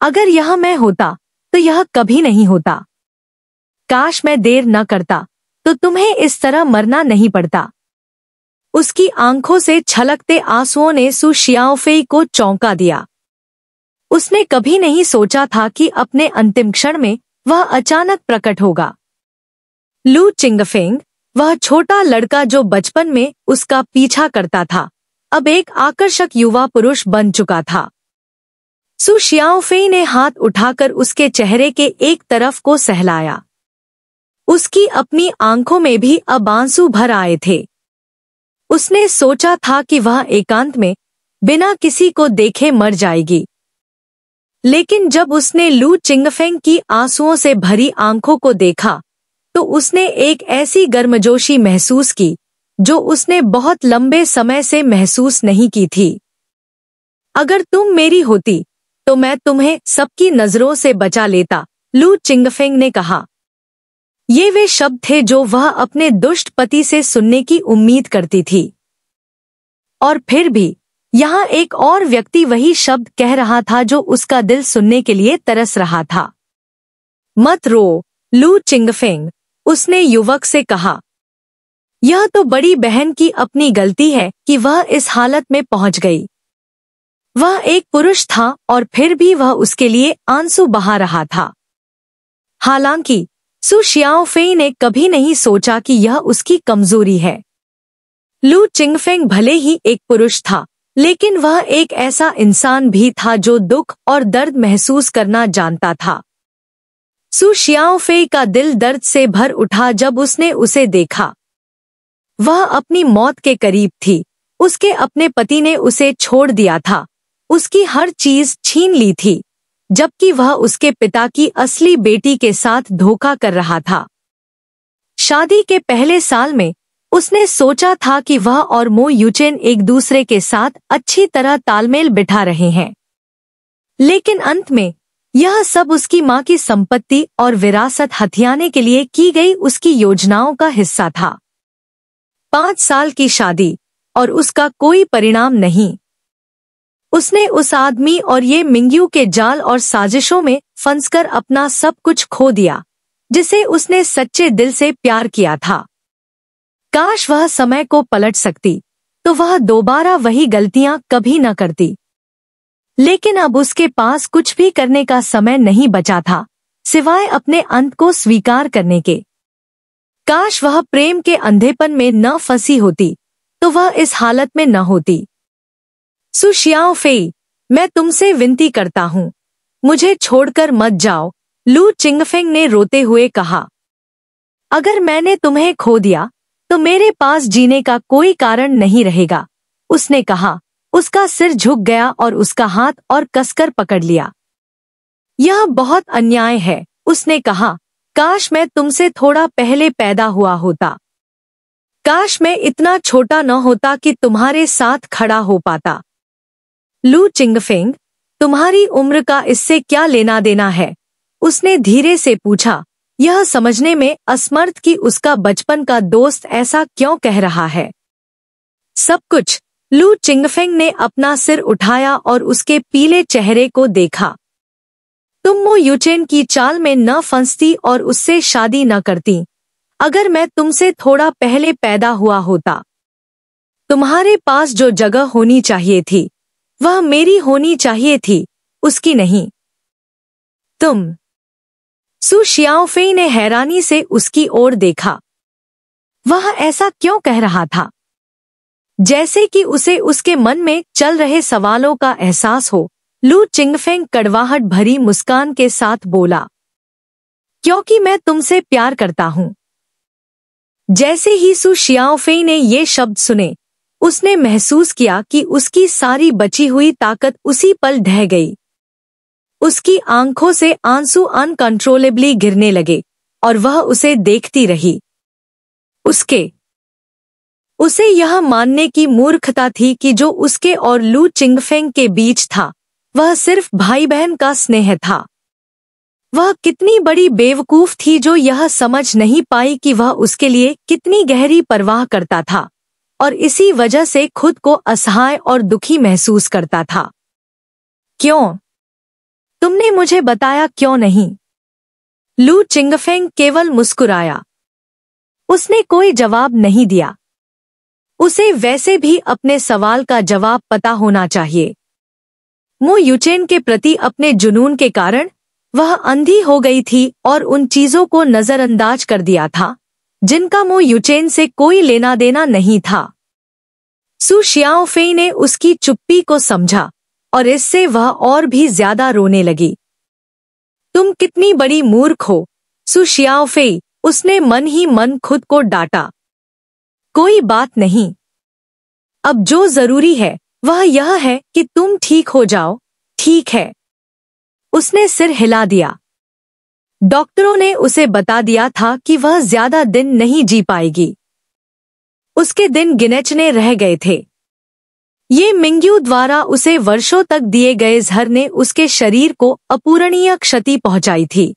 अगर यह मैं होता तो यह कभी नहीं होता। काश मैं देर न करता तो तुम्हें इस तरह मरना नहीं पड़ता। उसकी आंखों से छलकते आंसुओं ने सु शियाओफेई को चौंका दिया। उसने कभी नहीं सोचा था कि अपने अंतिम क्षण में वह अचानक प्रकट होगा। लू चिंगफेंग, वह छोटा लड़का जो बचपन में उसका पीछा करता था, अब एक आकर्षक युवा पुरुष बन चुका था। सु शियाओफेई ने हाथ उठाकर उसके चेहरे के एक तरफ को सहलाया। उसकी अपनी आंखों में भी अब आंसू भर आए थे। उसने सोचा था कि वह एकांत में बिना किसी को देखे मर जाएगी, लेकिन जब उसने लू चिंगफेंग की आंसुओं से भरी आंखों को देखा तो उसने एक ऐसी गर्मजोशी महसूस की जो उसने बहुत लंबे समय से महसूस नहीं की थी। अगर तुम मेरी होती तो मैं तुम्हें सबकी नजरों से बचा लेता, लू चिंगफेंग ने कहा। ये वे शब्द थे जो वह अपने दुष्ट पति से सुनने की उम्मीद करती थी। और फिर भी यहाँ एक और व्यक्ति वही शब्द कह रहा था जो उसका दिल सुनने के लिए तरस रहा था। मत रो, लू चिंगफेंग, उसने युवक से कहा। यह तो बड़ी बहन की अपनी गलती है कि वह इस हालत में पहुंच गई। वह एक पुरुष था और फिर भी वह उसके लिए आंसू बहा रहा था। हालांकि सु शियाओफेई ने कभी नहीं सोचा कि यह उसकी कमजोरी है। लू चिंगफेंग भले ही एक पुरुष था, लेकिन वह एक ऐसा इंसान भी था जो दुख और दर्द महसूस करना जानता था। सु शियाओफेई का दिल दर्द से भर उठा जब उसने उसे देखा। वह अपनी मौत के करीब थी। उसके अपने पति ने उसे छोड़ दिया था, उसकी हर चीज छीन ली थी, जबकि वह उसके पिता की असली बेटी के साथ धोखा कर रहा था। शादी के पहले साल में उसने सोचा था कि वह और मो यूचेन एक दूसरे के साथ अच्छी तरह तालमेल बिठा रहे हैं, लेकिन अंत में यह सब उसकी मां की संपत्ति और विरासत हथियाने के लिए की गई उसकी योजनाओं का हिस्सा था। 5 साल की शादी और उसका कोई परिणाम नहीं। उसने उस आदमी और ये मिंग्यू के जाल और साजिशों में फंसकर अपना सब कुछ खो दिया जिसे उसने सच्चे दिल से प्यार किया था। काश वह समय को पलट सकती तो वह दोबारा वही गलतियां कभी न करती, लेकिन अब उसके पास कुछ भी करने का समय नहीं बचा था सिवाय अपने अंत को स्वीकार करने के। काश वह प्रेम के अंधेपन में न फंसी होती तो वह इस हालत में न होती। सु शियाओफेई, मैं तुमसे विनती करता हूँ, मुझे छोड़कर मत जाओ, लू चिंगफेंग ने रोते हुए कहा। अगर मैंने तुम्हें खो दिया तो मेरे पास जीने का कोई कारण नहीं रहेगा, उसने कहा। उसका सिर झुक गया और उसका हाथ और कसकर पकड़ लिया। यह बहुत अन्याय है, उसने कहा। काश मैं तुमसे थोड़ा पहले पैदा हुआ होता। काश मैं इतना छोटा न होता कि तुम्हारे साथ खड़ा हो पाता। लू चिंगफेंग, तुम्हारी उम्र का इससे क्या लेना देना है, उसने धीरे से पूछा, यह समझने में असमर्थ कि उसका बचपन का दोस्त ऐसा क्यों कह रहा है। सब कुछ। लू चिंगफेंग ने अपना सिर उठाया और उसके पीले चेहरे को देखा। तुम मो यूचेन की चाल में न फंसती और उससे शादी न करती अगर मैं तुमसे थोड़ा पहले पैदा हुआ होता। तुम्हारे पास जो जगह होनी चाहिए थी वह मेरी होनी चाहिए थी, उसकी नहीं। तुम। सु शियाओफेई ने हैरानी से उसकी ओर देखा। वह ऐसा क्यों कह रहा था? जैसे कि उसे उसके मन में चल रहे सवालों का एहसास हो। लू चिंगफेंग कड़वाहट भरी मुस्कान के साथ बोला, क्योंकि मैं तुमसे प्यार करता हूँ। जैसे ही सु शियाओफेई ने ये शब्द सुने, उसने महसूस किया कि उसकी सारी बची हुई ताकत उसी पल ढह गई। उसकी आंखों से आंसू अनकंट्रोलेबली गिरने लगे और वह उसे देखती रही। उसे यह मानने की मूर्खता थी कि जो उसके और लू चिंगफेंग के बीच था वह सिर्फ भाई बहन का स्नेह था। वह कितनी बड़ी बेवकूफ थी जो यह समझ नहीं पाई कि वह उसके लिए कितनी गहरी परवाह करता था और इसी वजह से खुद को असहाय और दुखी महसूस करता था। क्यों? तुमने मुझे बताया क्यों नहीं? लू चिंगफेंग केवल मुस्कुराया। उसने कोई जवाब नहीं दिया। उसे वैसे भी अपने सवाल का जवाब पता होना चाहिए। मो युचेन के प्रति अपने जुनून के कारण वह अंधी हो गई थी और उन चीजों को नजरअंदाज कर दिया था जिनका मो युचेन से कोई लेना देना नहीं था। सु शियाओफेई ने उसकी चुप्पी को समझा और इससे वह और भी ज्यादा रोने लगी। तुम कितनी बड़ी मूर्ख हो, सु शियाओफेई, उसने मन ही मन खुद को डांटा। कोई बात नहीं। अब जो जरूरी है वह यह है कि तुम ठीक हो जाओ, ठीक है? उसने सिर हिला दिया। डॉक्टरों ने उसे बता दिया था कि वह ज्यादा दिन नहीं जी पाएगी। उसके दिन गिनचने रह गए थे। ये मिंग्यू द्वारा उसे वर्षों तक दिए गए जहर ने उसके शरीर को अपूरणीय क्षति पहुंचाई थी।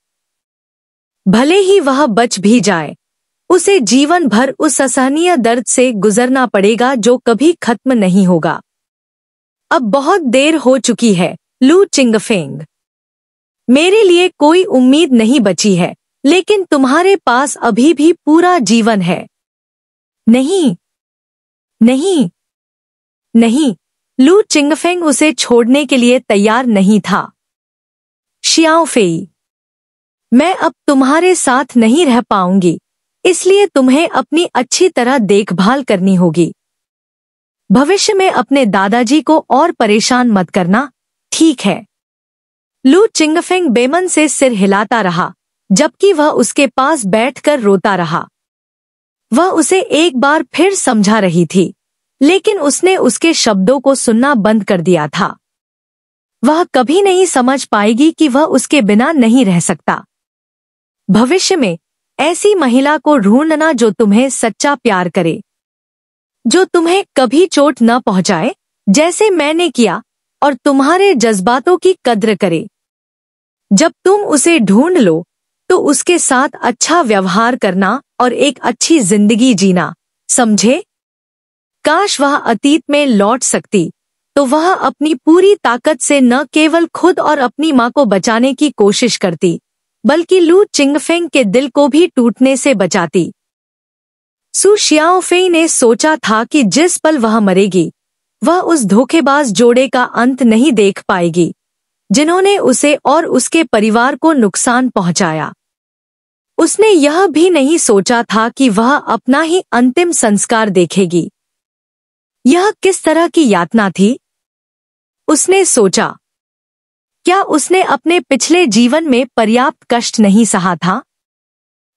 भले ही वह बच भी जाए, उसे जीवन भर उस असहनीय दर्द से गुजरना पड़ेगा जो कभी खत्म नहीं होगा। अब बहुत देर हो चुकी है, लू चिंगफेंग। मेरे लिए कोई उम्मीद नहीं बची है, लेकिन तुम्हारे पास अभी भी पूरा जीवन है। नहीं, नहीं, नहीं। लू चिंगफेंग उसे छोड़ने के लिए तैयार नहीं था। शियाओफेई, मैं अब तुम्हारे साथ नहीं रह पाऊंगी, इसलिए तुम्हें अपनी अच्छी तरह देखभाल करनी होगी। भविष्य में अपने दादाजी को और परेशान मत करना, ठीक है? लू चिंगफेंग बेमन से सिर हिलाता रहा, जबकि वह उसके पास बैठकर रोता रहा। वह उसे एक बार फिर समझा रही थी, लेकिन उसने उसके शब्दों को सुनना बंद कर दिया था। वह कभी नहीं समझ पाएगी कि वह उसके बिना नहीं रह सकता। भविष्य में ऐसी महिला को ढूंढना जो तुम्हें सच्चा प्यार करे, जो तुम्हें कभी चोट न पहुंचाए जैसे मैंने किया, और तुम्हारे जज्बातों की कद्र करे। जब तुम उसे ढूंढ लो तो उसके साथ अच्छा व्यवहार करना और एक अच्छी जिंदगी जीना, समझे? काश वह अतीत में लौट सकती तो वह अपनी पूरी ताकत से न केवल खुद और अपनी मां को बचाने की कोशिश करती, बल्कि लू चिंगफेंग के दिल को भी टूटने से बचाती। सु शियाओफेई ने सोचा था कि जिस पल वह मरेगी, वह उस धोखेबाज जोड़े का अंत नहीं देख पाएगी जिन्होंने उसे और उसके परिवार को नुकसान पहुंचाया। उसने यह भी नहीं सोचा था कि वह अपना ही अंतिम संस्कार देखेगी। यह किस तरह की यातना थी? उसने सोचा, क्या उसने अपने पिछले जीवन में पर्याप्त कष्ट नहीं सहा था?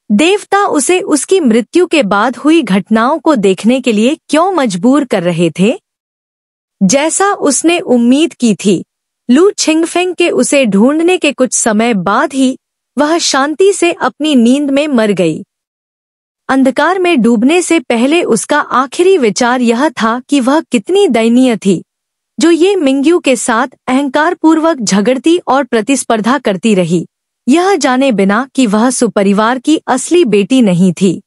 देवता उसे उसकी मृत्यु के बाद हुई घटनाओं को देखने के लिए क्यों मजबूर कर रहे थे? जैसा उसने उम्मीद की थी, लू चिंगफेंग के उसे ढूंढने के कुछ समय बाद ही वह शांति से अपनी नींद में मर गई। अंधकार में डूबने से पहले उसका आखिरी विचार यह था कि वह कितनी दयनीय थी, जो ये मिंग्यू के साथ अहंकारपूर्वक झगड़ती और प्रतिस्पर्धा करती रही, यह जाने बिना कि वह सुपरिवार की असली बेटी नहीं थी।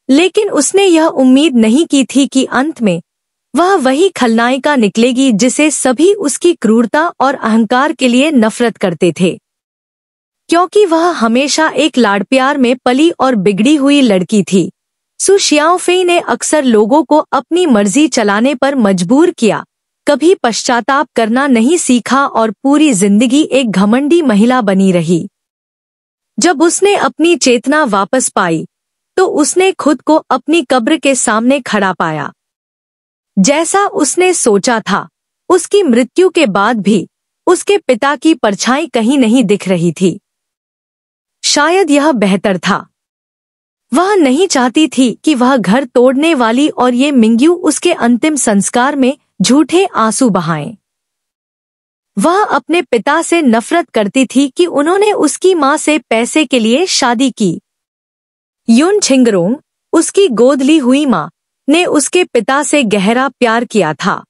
लेकिन उसने यह उम्मीद नहीं की थी कि अंत में वह वही खलनायिका निकलेगी जिसे सभी उसकी क्रूरता और अहंकार के लिए नफरत करते थे, क्योंकि वह हमेशा एक लाड़ प्यार में पली और बिगड़ी हुई लड़की थी। सु शियाओफेई ने अक्सर लोगों को अपनी मर्जी चलाने पर मजबूर किया, कभी पश्चाताप करना नहीं सीखा और पूरी जिंदगी एक घमंडी महिला बनी रही। जब उसने अपनी चेतना वापस पाई तो उसने खुद को अपनी कब्र के सामने खड़ा पाया। जैसा उसने सोचा था, उसकी मृत्यु के बाद भी उसके पिता की परछाई कहीं नहीं दिख रही थी। शायद यह बेहतर था। वह नहीं चाहती थी कि वह घर तोड़ने वाली और ये मिंग्यू उसके अंतिम संस्कार में झूठे आंसू बहाएं। वह अपने पिता से नफरत करती थी कि उन्होंने उसकी मां से पैसे के लिए शादी की। युन छिंगरोंग, उसकी गोद ली हुई मां, ने उसके पिता से गहरा प्यार किया था,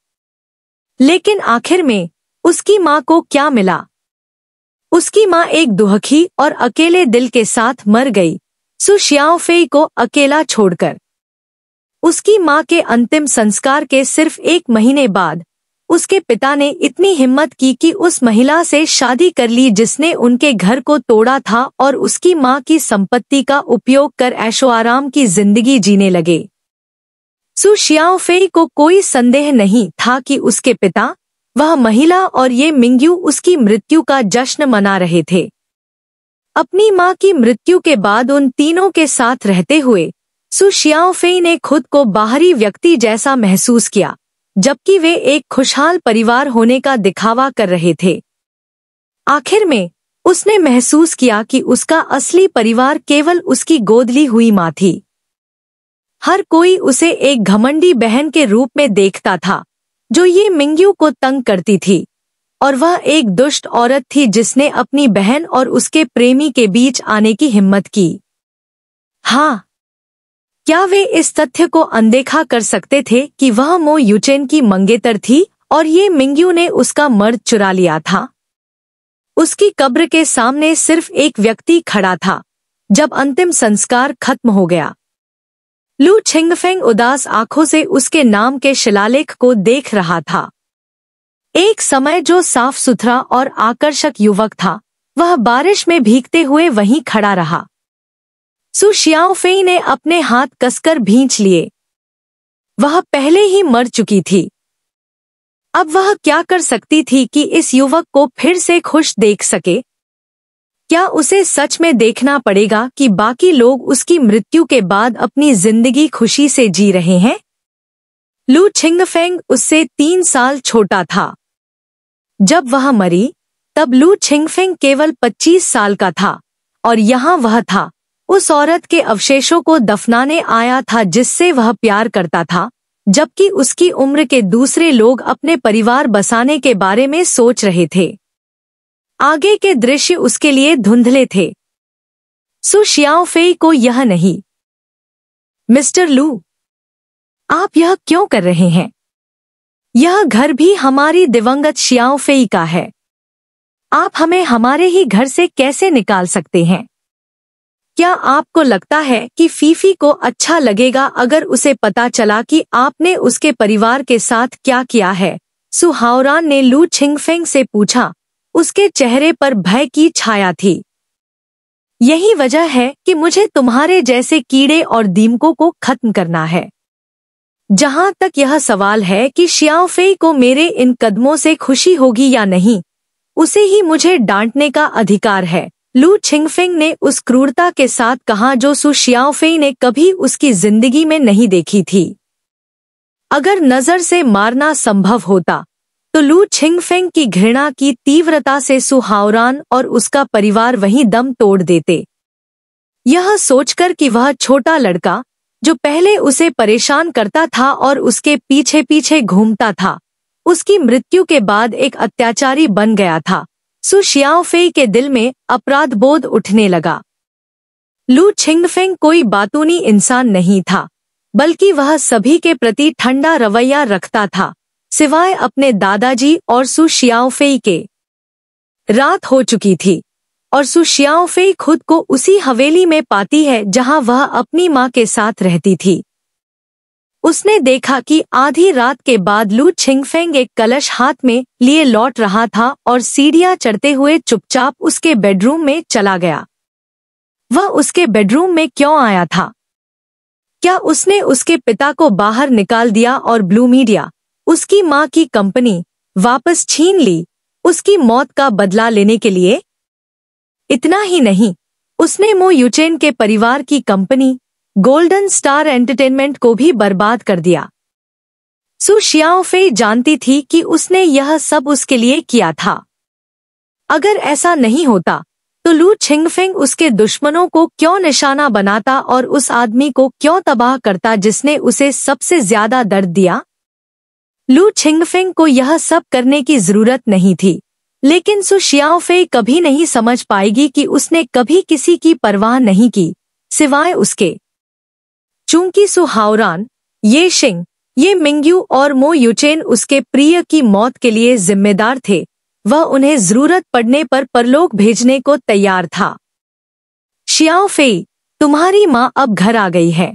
लेकिन आखिर में उसकी मां को क्या मिला? उसकी मां एक दुहखी और अकेले दिल के साथ मर गई, सु शियाओफेई को अकेला छोड़कर। उसकी मां के अंतिम संस्कार के सिर्फ 1 महीने बाद उसके पिता ने इतनी हिम्मत की कि उस महिला से शादी कर ली जिसने उनके घर को तोड़ा था और उसकी मां की संपत्ति का उपयोग कर ऐशोआराम की जिंदगी जीने लगे। सु शियाओफेई को कोई संदेह नहीं था कि उसके पिता, वह महिला और ये मिंग्यू उसकी मृत्यु का जश्न मना रहे थे। अपनी मां की मृत्यु के बाद उन तीनों के साथ रहते हुए सु शियाओफेई ने खुद को बाहरी व्यक्ति जैसा महसूस किया, जबकि वे एक खुशहाल परिवार होने का दिखावा कर रहे थे। आखिर में उसने महसूस किया कि उसका असली परिवार केवल उसकी गोद ली हुई मां थी। हर कोई उसे एक घमंडी बहन के रूप में देखता था जो ये मिंग्यू को तंग करती थी, और वह एक दुष्ट औरत थी जिसने अपनी बहन और उसके प्रेमी के बीच आने की हिम्मत की। हाँ, क्या वे इस तथ्य को अनदेखा कर सकते थे कि वह मो यूचेन की मंगेतर थी और ये मिंग्यू ने उसका मर्द चुरा लिया था? उसकी कब्र के सामने सिर्फ एक व्यक्ति खड़ा था जब अंतिम संस्कार खत्म हो गया। लू छिंगफेंग उदास आंखों से उसके नाम के शिलालेख को देख रहा था। एक समय जो साफ सुथरा और आकर्षक युवक था, वह बारिश में भीगते हुए वहीं खड़ा रहा। सु शियाओफेई ने अपने हाथ कसकर भींच लिए। वह पहले ही मर चुकी थी। अब वह क्या कर सकती थी कि इस युवक को फिर से खुश देख सके? क्या उसे सच में देखना पड़ेगा कि बाकी लोग उसकी मृत्यु के बाद अपनी जिंदगी खुशी से जी रहे हैं? लू छिंगफेंग उससे 3 साल छोटा था। जब वह मरी, तब लू छिंगफेंग केवल 25 साल का था, और यहाँ वह था, उस औरत के अवशेषों को दफनाने आया था जिससे वह प्यार करता था, जबकि उसकी उम्र के दूसरे लोग अपने परिवार बसाने के बारे में सोच रहे थे। आगे के दृश्य उसके लिए धुंधले थे। सु शियाओफेई को यह नहीं। मिस्टर लू, आप यह क्यों कर रहे हैं? यह घर भी हमारी दिवंगत शियाओफेई का है। आप हमें हमारे ही घर से कैसे निकाल सकते हैं? क्या आपको लगता है कि फीफी को अच्छा लगेगा अगर उसे पता चला कि आपने उसके परिवार के साथ क्या किया है? सु हाओरान ने लू छिंगफेंग से पूछा। उसके चेहरे पर भय की छाया थी। यही वजह है कि मुझे तुम्हारे जैसे कीड़े और दीमकों को खत्म करना है। जहां तक यह सवाल है कि शियाओफेई को मेरे इन कदमों से खुशी होगी या नहीं, उसे ही मुझे डांटने का अधिकार है, लू छिंगफेंग ने उस क्रूरता के साथ कहा जो सु शियाओफेई ने कभी उसकी जिंदगी में नहीं देखी थी। अगर नजर से मारना संभव होता तो लू छिंगफेंग की घृणा की तीव्रता से सु हाओरान और उसका परिवार वहीं दम तोड़ देते। यह सोचकर कि वह छोटा लड़का जो पहले उसे परेशान करता था और उसके पीछे पीछे घूमता था, उसकी मृत्यु के बाद एक अत्याचारी बन गया था, सु शियाओफेई के दिल में अपराध बोध उठने लगा। लू छिंगफेंग कोई बातूनी इंसान नहीं था, बल्कि वह सभी के प्रति ठंडा रवैया रखता था, सिवाय अपने दादाजी और सु शियाओफेई के। रात हो चुकी थी और सु शियाओफेई खुद को उसी हवेली में पाती है जहां वह अपनी मां के साथ रहती थी। उसने देखा कि आधी रात के बाद लू छिंगफेंग एक कलश हाथ में लिए लौट रहा था और सीढ़ियां चढ़ते हुए चुपचाप उसके बेडरूम में चला गया। वह उसके बेडरूम में क्यों आया था? क्या उसने उसके पिता को बाहर निकाल दिया और ब्लू मीडिया, उसकी मां की कंपनी, वापस छीन ली, उसकी मौत का बदला लेने के लिए? इतना ही नहीं, उसने मो यूचेन के परिवार की कंपनी गोल्डन स्टार एंटरटेनमेंट को भी बर्बाद कर दिया। सु शियाओफेई जानती थी कि उसने यह सब उसके लिए किया था। अगर ऐसा नहीं होता तो लू छिंगफेंग उसके दुश्मनों को क्यों निशाना बनाता और उस आदमी को क्यों तबाह करता जिसने उसे सबसे ज्यादा दर्द दिया? लू छिंगफेंग को यह सब करने की जरूरत नहीं थी, लेकिन सु शियाओफेई कभी नहीं समझ पाएगी कि उसने कभी किसी की परवाह नहीं की, सिवाय उसके। चूंकि सु हाओरान, ये शिंग, ये मिंग्यू और मो यूचेन उसके प्रिय की मौत के लिए जिम्मेदार थे, वह उन्हें जरूरत पड़ने पर परलोक भेजने को तैयार था। शियाओफेई, तुम्हारी मां अब घर आ गई है।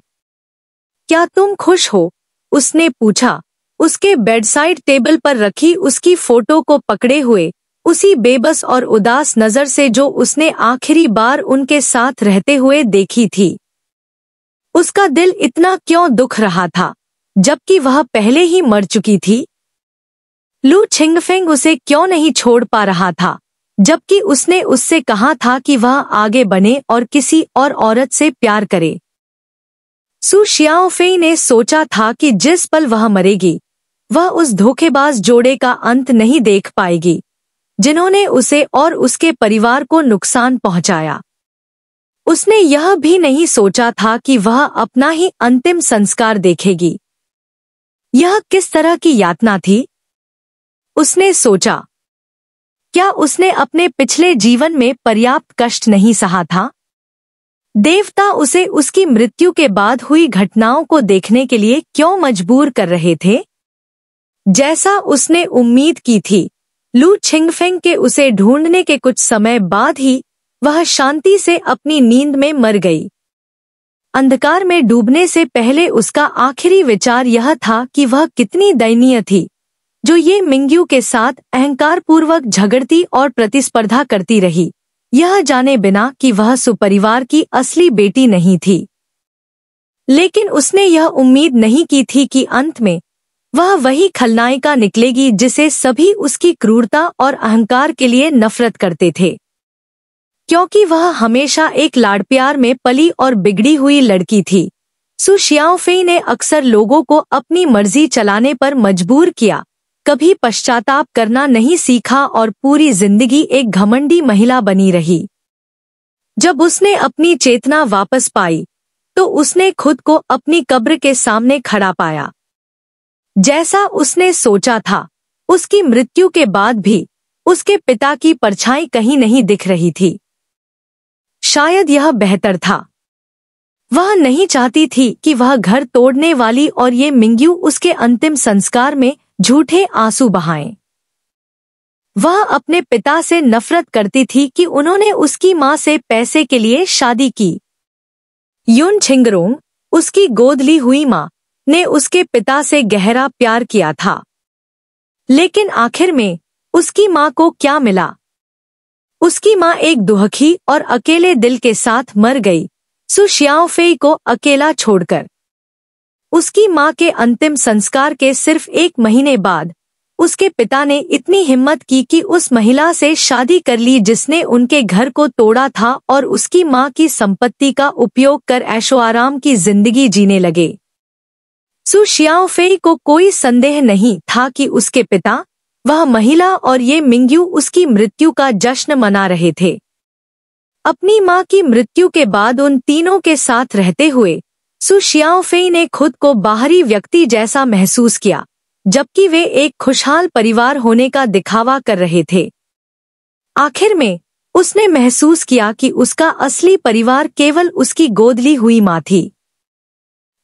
क्या तुम खुश हो? उसने पूछा, उसके बेडसाइड टेबल पर रखी उसकी फोटो को पकड़े हुए, उसी बेबस और उदास नजर से जो उसने आखिरी बार उनके साथ रहते हुए देखी थी। उसका दिल इतना क्यों दुख रहा था, जबकि वह पहले ही मर चुकी थी? लू छिंगफेंग उसे क्यों नहीं छोड़ पा रहा था, जबकि उसने उससे कहा था कि वह आगे बने और किसी और औरत से प्यार करे। सु शियाओफेई ने सोचा था कि जिस पल वह मरेगी, वह उस धोखेबाज जोड़े का अंत नहीं देख पाएगी, जिन्होंने उसे और उसके परिवार को नुकसान पहुंचाया। उसने यह भी नहीं सोचा था कि वह अपना ही अंतिम संस्कार देखेगी। यह किस तरह की यातना थी? उसने सोचा, क्या उसने अपने पिछले जीवन में पर्याप्त कष्ट नहीं सहा था? देवता उसे उसकी मृत्यु के बाद हुई घटनाओं को देखने के लिए क्यों मजबूर कर रहे थे? जैसा उसने उम्मीद की थी, लू छिंगफेंग के उसे ढूंढने के कुछ समय बाद ही वह शांति से अपनी नींद में मर गई। अंधकार में डूबने से पहले उसका आखिरी विचार यह था कि वह कितनी दयनीय थी, जो ये मिंग्यू के साथ अहंकारपूर्वक झगड़ती और प्रतिस्पर्धा करती रही, यह जाने बिना कि वह सुपरिवार की असली बेटी नहीं थी। लेकिन उसने यह उम्मीद नहीं की थी कि अंत में वह वही खलनायिका निकलेगी जिसे सभी उसकी क्रूरता और अहंकार के लिए नफरत करते थे, क्योंकि वह हमेशा एक लाड़-प्यार में पली और बिगड़ी हुई लड़की थी। सु शियाओफेई ने अक्सर लोगों को अपनी मर्जी चलाने पर मजबूर किया, कभी पश्चाताप करना नहीं सीखा और पूरी जिंदगी एक घमंडी महिला बनी रही। जब उसने अपनी चेतना वापस पाई, तो उसने खुद को अपनी कब्र के सामने खड़ा पाया। जैसा उसने सोचा था, उसकी मृत्यु के बाद भी उसके पिता की परछाई कहीं नहीं दिख रही थी। शायद यह बेहतर था। वह नहीं चाहती थी कि वह घर तोड़ने वाली और ये मिंग्यू उसके अंतिम संस्कार में झूठे आंसू बहाएं। वह अपने पिता से नफरत करती थी कि उन्होंने उसकी मां से पैसे के लिए शादी की। युन छिंगरोंग, उसकी गोद ली हुई मां, ने उसके पिता से गहरा प्यार किया था। लेकिन आखिर में उसकी मां को क्या मिला? उसकी मां एक दुखी और अकेले दिल के साथ मर गई, सु शियाओफेई को अकेला छोड़कर। उसकी मां के अंतिम संस्कार के सिर्फ 1 महीने बाद उसके पिता ने इतनी हिम्मत की कि उस महिला से शादी कर ली जिसने उनके घर को तोड़ा था और उसकी मां की संपत्ति का उपयोग कर ऐशो-आराम की जिंदगी जीने लगे। सु शियाओफेई को कोई संदेह नहीं था कि उसके पिता, वह महिला और ये मिंग्यू उसकी मृत्यु का जश्न मना रहे थे। अपनी मां की मृत्यु के बाद उन तीनों के साथ रहते हुए सु शियाओफेई ने खुद को बाहरी व्यक्ति जैसा महसूस किया, जबकि वे एक खुशहाल परिवार होने का दिखावा कर रहे थे। आखिर में उसने महसूस किया कि उसका असली परिवार केवल उसकी गोद ली हुई मां थी।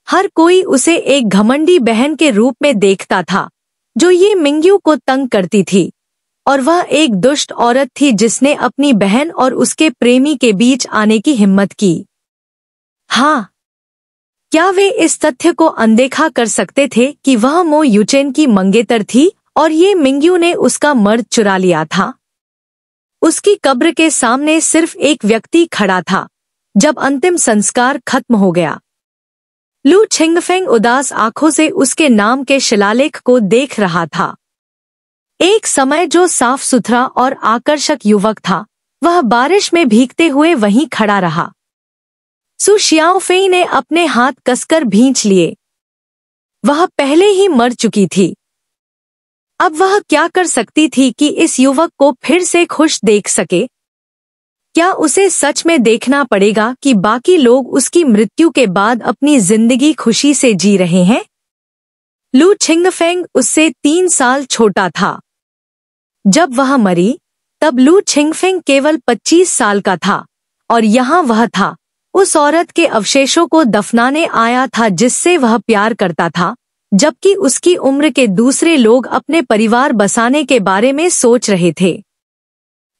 हर कोई उसे एक घमंडी बहन के रूप में देखता था, जो ये मिंग्यू को तंग करती थी, और वह एक दुष्ट औरत थी जिसने अपनी बहन और उसके प्रेमी के बीच आने की हिम्मत की। हाँ, क्या वे इस तथ्य को अनदेखा कर सकते थे कि वह मो युचेन की मंगेतर थी और ये मिंग्यू ने उसका मर्द चुरा लिया था? उसकी कब्र के सामने सिर्फ एक व्यक्ति खड़ा था। जब अंतिम संस्कार खत्म हो गया, लू छिंगफेंग उदास आंखों से उसके नाम के शिलालेख को देख रहा था। एक समय जो साफ सुथरा और आकर्षक युवक था, वह बारिश में भीगते हुए वहीं खड़ा रहा। सु शियाओफेई ने अपने हाथ कसकर भींच लिए। वह पहले ही मर चुकी थी। अब वह क्या कर सकती थी कि इस युवक को फिर से खुश देख सके? क्या उसे सच में देखना पड़ेगा कि बाकी लोग उसकी मृत्यु के बाद अपनी जिंदगी खुशी से जी रहे हैं? लू छिंगफेंग उससे 3 साल छोटा था। जब वह मरी, तब लू छिंगफेंग केवल 25 साल का था, और यहाँ वह था, उस औरत के अवशेषों को दफनाने आया था जिससे वह प्यार करता था, जबकि उसकी उम्र के दूसरे लोग अपने परिवार बसाने के बारे में सोच रहे थे।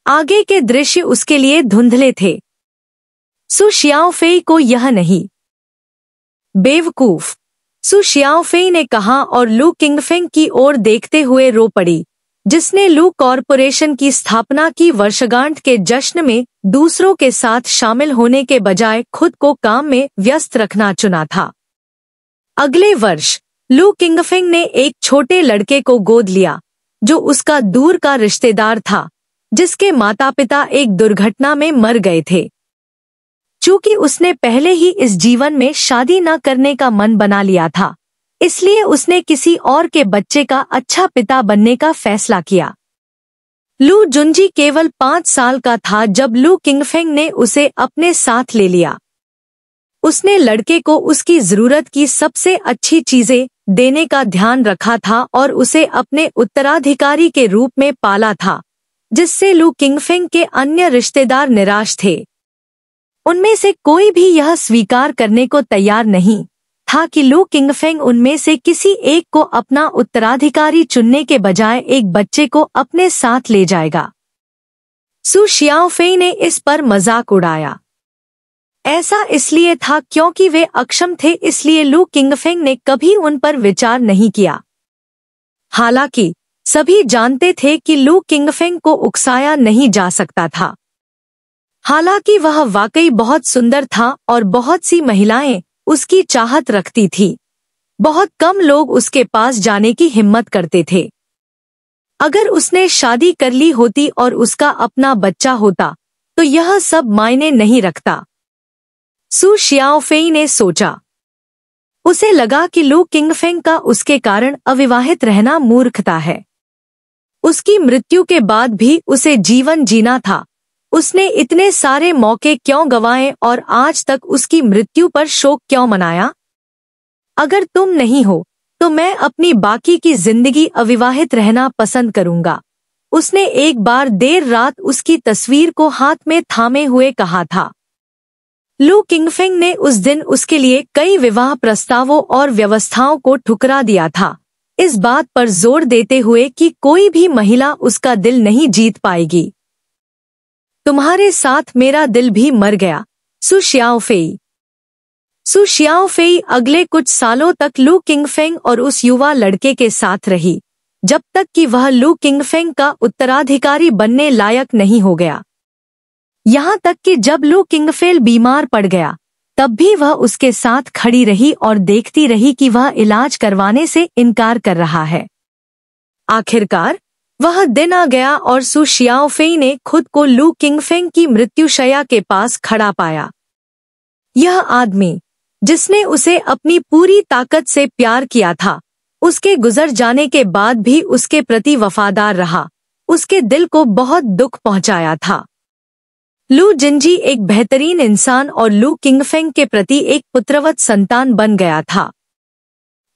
आगे के दृश्य उसके लिए धुंधले थे। सु शियाओफेई को यह नहीं। बेवकूफ, सु शियाओफेई ने कहा और लू किंगफेंग की ओर देखते हुए रो पड़ी, जिसने लू कॉरपोरेशन की स्थापना की वर्षगांठ के जश्न में दूसरों के साथ शामिल होने के बजाय खुद को काम में व्यस्त रखना चुना था। अगले वर्ष लू किंगफेंग ने एक छोटे लड़के को गोद लिया, जो उसका दूर का रिश्तेदार था, जिसके माता पिता एक दुर्घटना में मर गए थे। चूंकि उसने पहले ही इस जीवन में शादी न करने का मन बना लिया था, इसलिए उसने किसी और के बच्चे का अच्छा पिता बनने का फैसला किया। लू जुनजी केवल 5 साल का था जब लू किंगफेंग ने उसे अपने साथ ले लिया। उसने लड़के को उसकी जरूरत की सबसे अच्छी चीजें देने का ध्यान रखा था और उसे अपने उत्तराधिकारी के रूप में पाला था, जिससे लू किंगफेंग के अन्य रिश्तेदार निराश थे। उनमें से कोई भी यह स्वीकार करने को तैयार नहीं था कि लू किंगफेंग उनमें से किसी एक को अपना उत्तराधिकारी चुनने के बजाय एक बच्चे को अपने साथ ले जाएगा। सु शियाओफेई ने इस पर मजाक उड़ाया। ऐसा इसलिए था क्योंकि वे अक्षम थे, इसलिए लू किंगफेंग ने कभी उन पर विचार नहीं किया। हालांकि सभी जानते थे कि लू किंगफेंग को उकसाया नहीं जा सकता था। हालांकि वह वाकई बहुत सुंदर था और बहुत सी महिलाएं उसकी चाहत रखती थी, बहुत कम लोग उसके पास जाने की हिम्मत करते थे। अगर उसने शादी कर ली होती और उसका अपना बच्चा होता तो यह सब मायने नहीं रखता, सु शियाओफेई ने सोचा। उसे लगा कि लू किंगफेंग का उसके कारण अविवाहित रहना मूर्खता है। उसकी मृत्यु के बाद भी उसे जीवन जीना था। उसने इतने सारे मौके क्यों गंवाए और आज तक उसकी मृत्यु पर शोक क्यों मनाया? अगर तुम नहीं हो तो मैं अपनी बाकी की जिंदगी अविवाहित रहना पसंद करूंगा, उसने एक बार देर रात उसकी तस्वीर को हाथ में थामे हुए कहा था। लू किंगफेंग ने उस दिन उसके लिए कई विवाह प्रस्तावों और व्यवस्थाओं को ठुकरा दिया था, इस बात पर जोर देते हुए कि कोई भी महिला उसका दिल नहीं जीत पाएगी। तुम्हारे साथ मेरा दिल भी मर गया, सु शियाओफेई। सु शियाओफेई अगले कुछ सालों तक लू किंगफेंग और उस युवा लड़के के साथ रही, जब तक कि वह लू किंगफेंग का उत्तराधिकारी बनने लायक नहीं हो गया। यहाँ तक कि जब लू किंगफेल बीमार पड़ गया, तब भी वह उसके साथ खड़ी रही और देखती रही कि वह इलाज करवाने से इनकार कर रहा है। आखिरकार वह दिन आ गया और सु शियाओफेई ने खुद को लू किंगफेंग की मृत्युशैया के पास खड़ा पाया। यह आदमी, जिसने उसे अपनी पूरी ताकत से प्यार किया था, उसके गुजर जाने के बाद भी उसके प्रति वफादार रहा, उसके दिल को बहुत दुख पहुंचाया था। लू जिनजी एक बेहतरीन इंसान और लू किंगफेंग के प्रति एक पुत्रवत संतान बन गया था।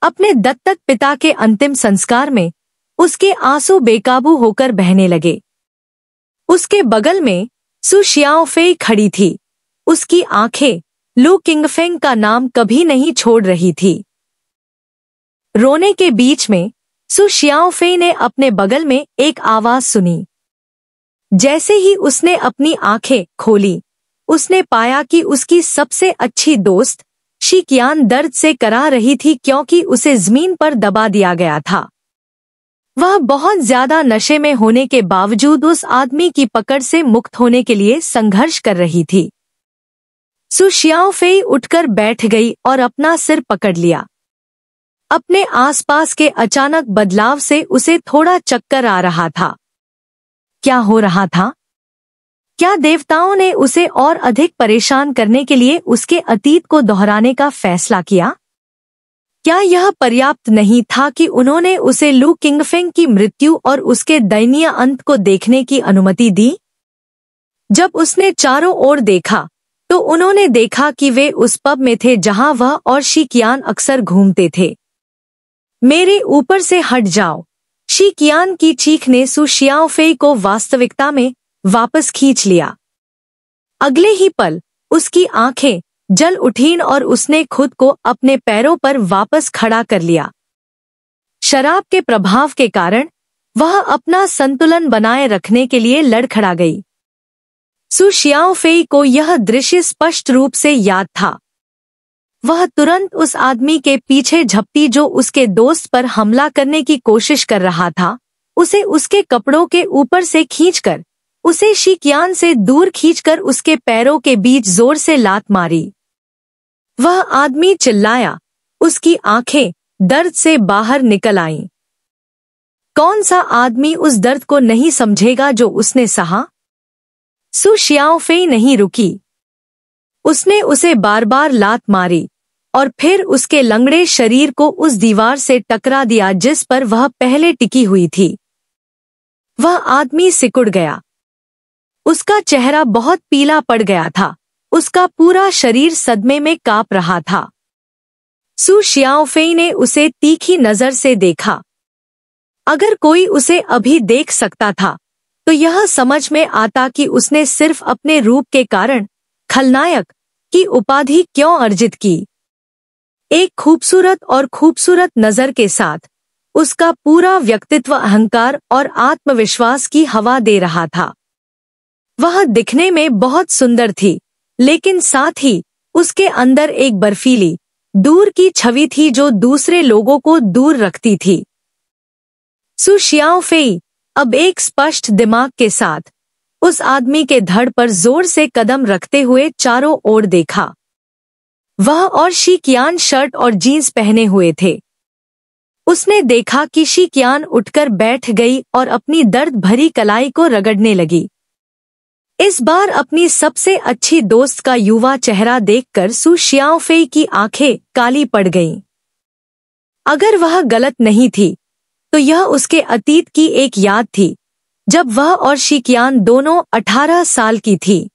अपने दत्तक पिता के अंतिम संस्कार में उसके आंसू बेकाबू होकर बहने लगे। उसके बगल में सु शियाओफेई खड़ी थी। उसकी आंखें लू किंगफेंग का नाम कभी नहीं छोड़ रही थी। रोने के बीच में सु शियाओफेई ने अपने बगल में एक आवाज सुनी। जैसे ही उसने अपनी आंखें खोली, उसने पाया कि उसकी सबसे अच्छी दोस्त शिकियान दर्द से करा रही थी क्योंकि उसे जमीन पर दबा दिया गया था। वह बहुत ज्यादा नशे में होने के बावजूद उस आदमी की पकड़ से मुक्त होने के लिए संघर्ष कर रही थी। सु शियाओफेई उठकर बैठ गई और अपना सिर पकड़ लिया। अपने आसपास के अचानक बदलाव से उसे थोड़ा चक्कर आ रहा था। क्या हो रहा था? क्या देवताओं ने उसे और अधिक परेशान करने के लिए उसके अतीत को दोहराने का फैसला किया? क्या यह पर्याप्त नहीं था कि उन्होंने उसे लू किंगफेंग की मृत्यु और उसके दयनीय अंत को देखने की अनुमति दी? जब उसने चारों ओर देखा तो उन्होंने देखा कि वे उस पब में थे जहां वह और शिकियान अक्सर घूमते थे। मेरे ऊपर से हट जाओ! शिकियान की चीख ने सु शियाओफेई को वास्तविकता में वापस खींच लिया। अगले ही पल उसकी आंखें जल उठीं और उसने खुद को अपने पैरों पर वापस खड़ा कर लिया। शराब के प्रभाव के कारण वह अपना संतुलन बनाए रखने के लिए लड़खड़ा गई। सु शियाओफेई को यह दृश्य स्पष्ट रूप से याद था। वह तुरंत उस आदमी के पीछे झपटी जो उसके दोस्त पर हमला करने की कोशिश कर रहा था। उसे उसके कपड़ों के ऊपर से खींचकर उसे शीकियान से दूर खींचकर उसके पैरों के बीच जोर से लात मारी। वह आदमी चिल्लाया, उसकी आंखें दर्द से बाहर निकल आईं। कौन सा आदमी उस दर्द को नहीं समझेगा जो उसने सहा? सु शियाओफेई नहीं रुकी। उसने उसे बार बार लात मारी और फिर उसके लंगड़े शरीर को उस दीवार से टकरा दिया जिस पर वह पहले टिकी हुई थी। वह आदमी सिकुड़ गया। उसका चेहरा बहुत पीला पड़ गया था। उसका पूरा शरीर सदमे में कांप रहा था। सु शियाओफेई ने उसे तीखी नजर से देखा। अगर कोई उसे अभी देख सकता था तो यह समझ में आता कि उसने सिर्फ अपने रूप के कारण खलनायक की उपाधि क्यों अर्जित की। एक खूबसूरत और खूबसूरत नजर के साथ उसका पूरा व्यक्तित्व अहंकार और आत्मविश्वास की हवा दे रहा था। वह दिखने में बहुत सुंदर थी, लेकिन साथ ही उसके अंदर एक बर्फीली दूर की छवि थी जो दूसरे लोगों को दूर रखती थी। सु शियाओफेई अब एक स्पष्ट दिमाग के साथ उस आदमी के धड़ पर जोर से कदम रखते हुए चारों ओर देखा। वह और शीकियान शर्ट और जीन्स पहने हुए थे। उसने देखा कि शीकियान उठकर बैठ गई और अपनी दर्द भरी कलाई को रगड़ने लगी। इस बार अपनी सबसे अच्छी दोस्त का युवा चेहरा देखकर सु शियाओफेई की आंखें काली पड़ गईं। अगर वह गलत नहीं थी तो यह उसके अतीत की एक याद थी, जब वह और शीकियान दोनों 18 साल की थी।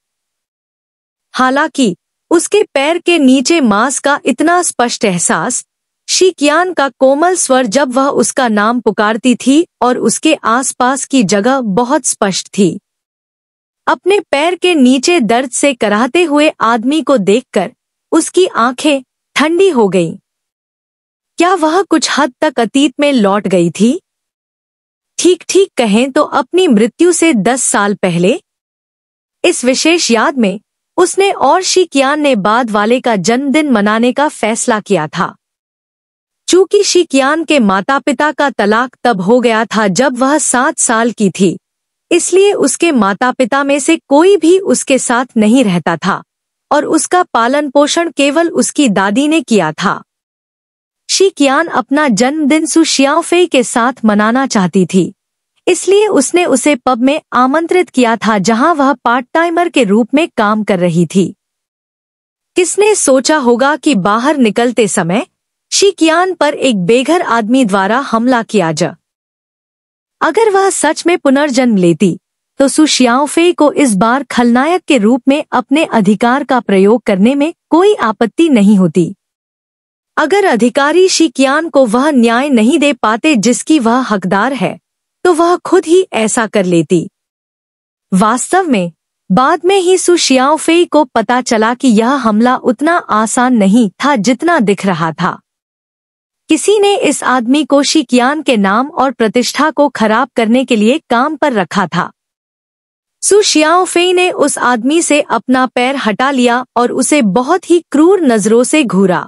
हालांकि उसके पैर के नीचे मांस का इतना स्पष्ट एहसास, शीकियान का कोमल स्वर जब वह उसका नाम पुकारती थी और उसके आसपास की जगह बहुत स्पष्ट थी। अपने पैर के नीचे दर्द से कराहते हुए आदमी को देखकर उसकी आंखें ठंडी हो गईं। क्या वह कुछ हद तक अतीत में लौट गई थी? ठीक कहें तो अपनी मृत्यु से 10 साल पहले। इस विशेष याद में उसने और शीकियान ने बाद वाले का जन्मदिन मनाने का फैसला किया था। चूंकि शीकियान के माता पिता का तलाक तब हो गया था जब वह 7 साल की थी, इसलिए उसके माता पिता में से कोई भी उसके साथ नहीं रहता था और उसका पालन पोषण केवल उसकी दादी ने किया था। शीकियान अपना जन्मदिन सु शियाओफेई के साथ मनाना चाहती थी, इसलिए उसने उसे पब में आमंत्रित किया था जहां वह पार्ट टाइमर के रूप में काम कर रही थी। किसने सोचा होगा कि बाहर निकलते समय शीकियान पर एक बेघर आदमी द्वारा हमला किया जा। अगर वह सच में पुनर्जन्म लेती तो सु शियाओफेई को इस बार खलनायक के रूप में अपने अधिकार का प्रयोग करने में कोई आपत्ति नहीं होती। अगर अधिकारी शीकियान को वह न्याय नहीं दे पाते जिसकी वह हकदार है, तो वह खुद ही ऐसा कर लेती। वास्तव में बाद में ही सु शियाओफेई को पता चला कि यह हमला उतना आसान नहीं था जितना दिख रहा था। किसी ने इस आदमी को शीकियान के नाम और प्रतिष्ठा को खराब करने के लिए काम पर रखा था। सु शियाओफेई ने उस आदमी से अपना पैर हटा लिया और उसे बहुत ही क्रूर नजरों से घूरा।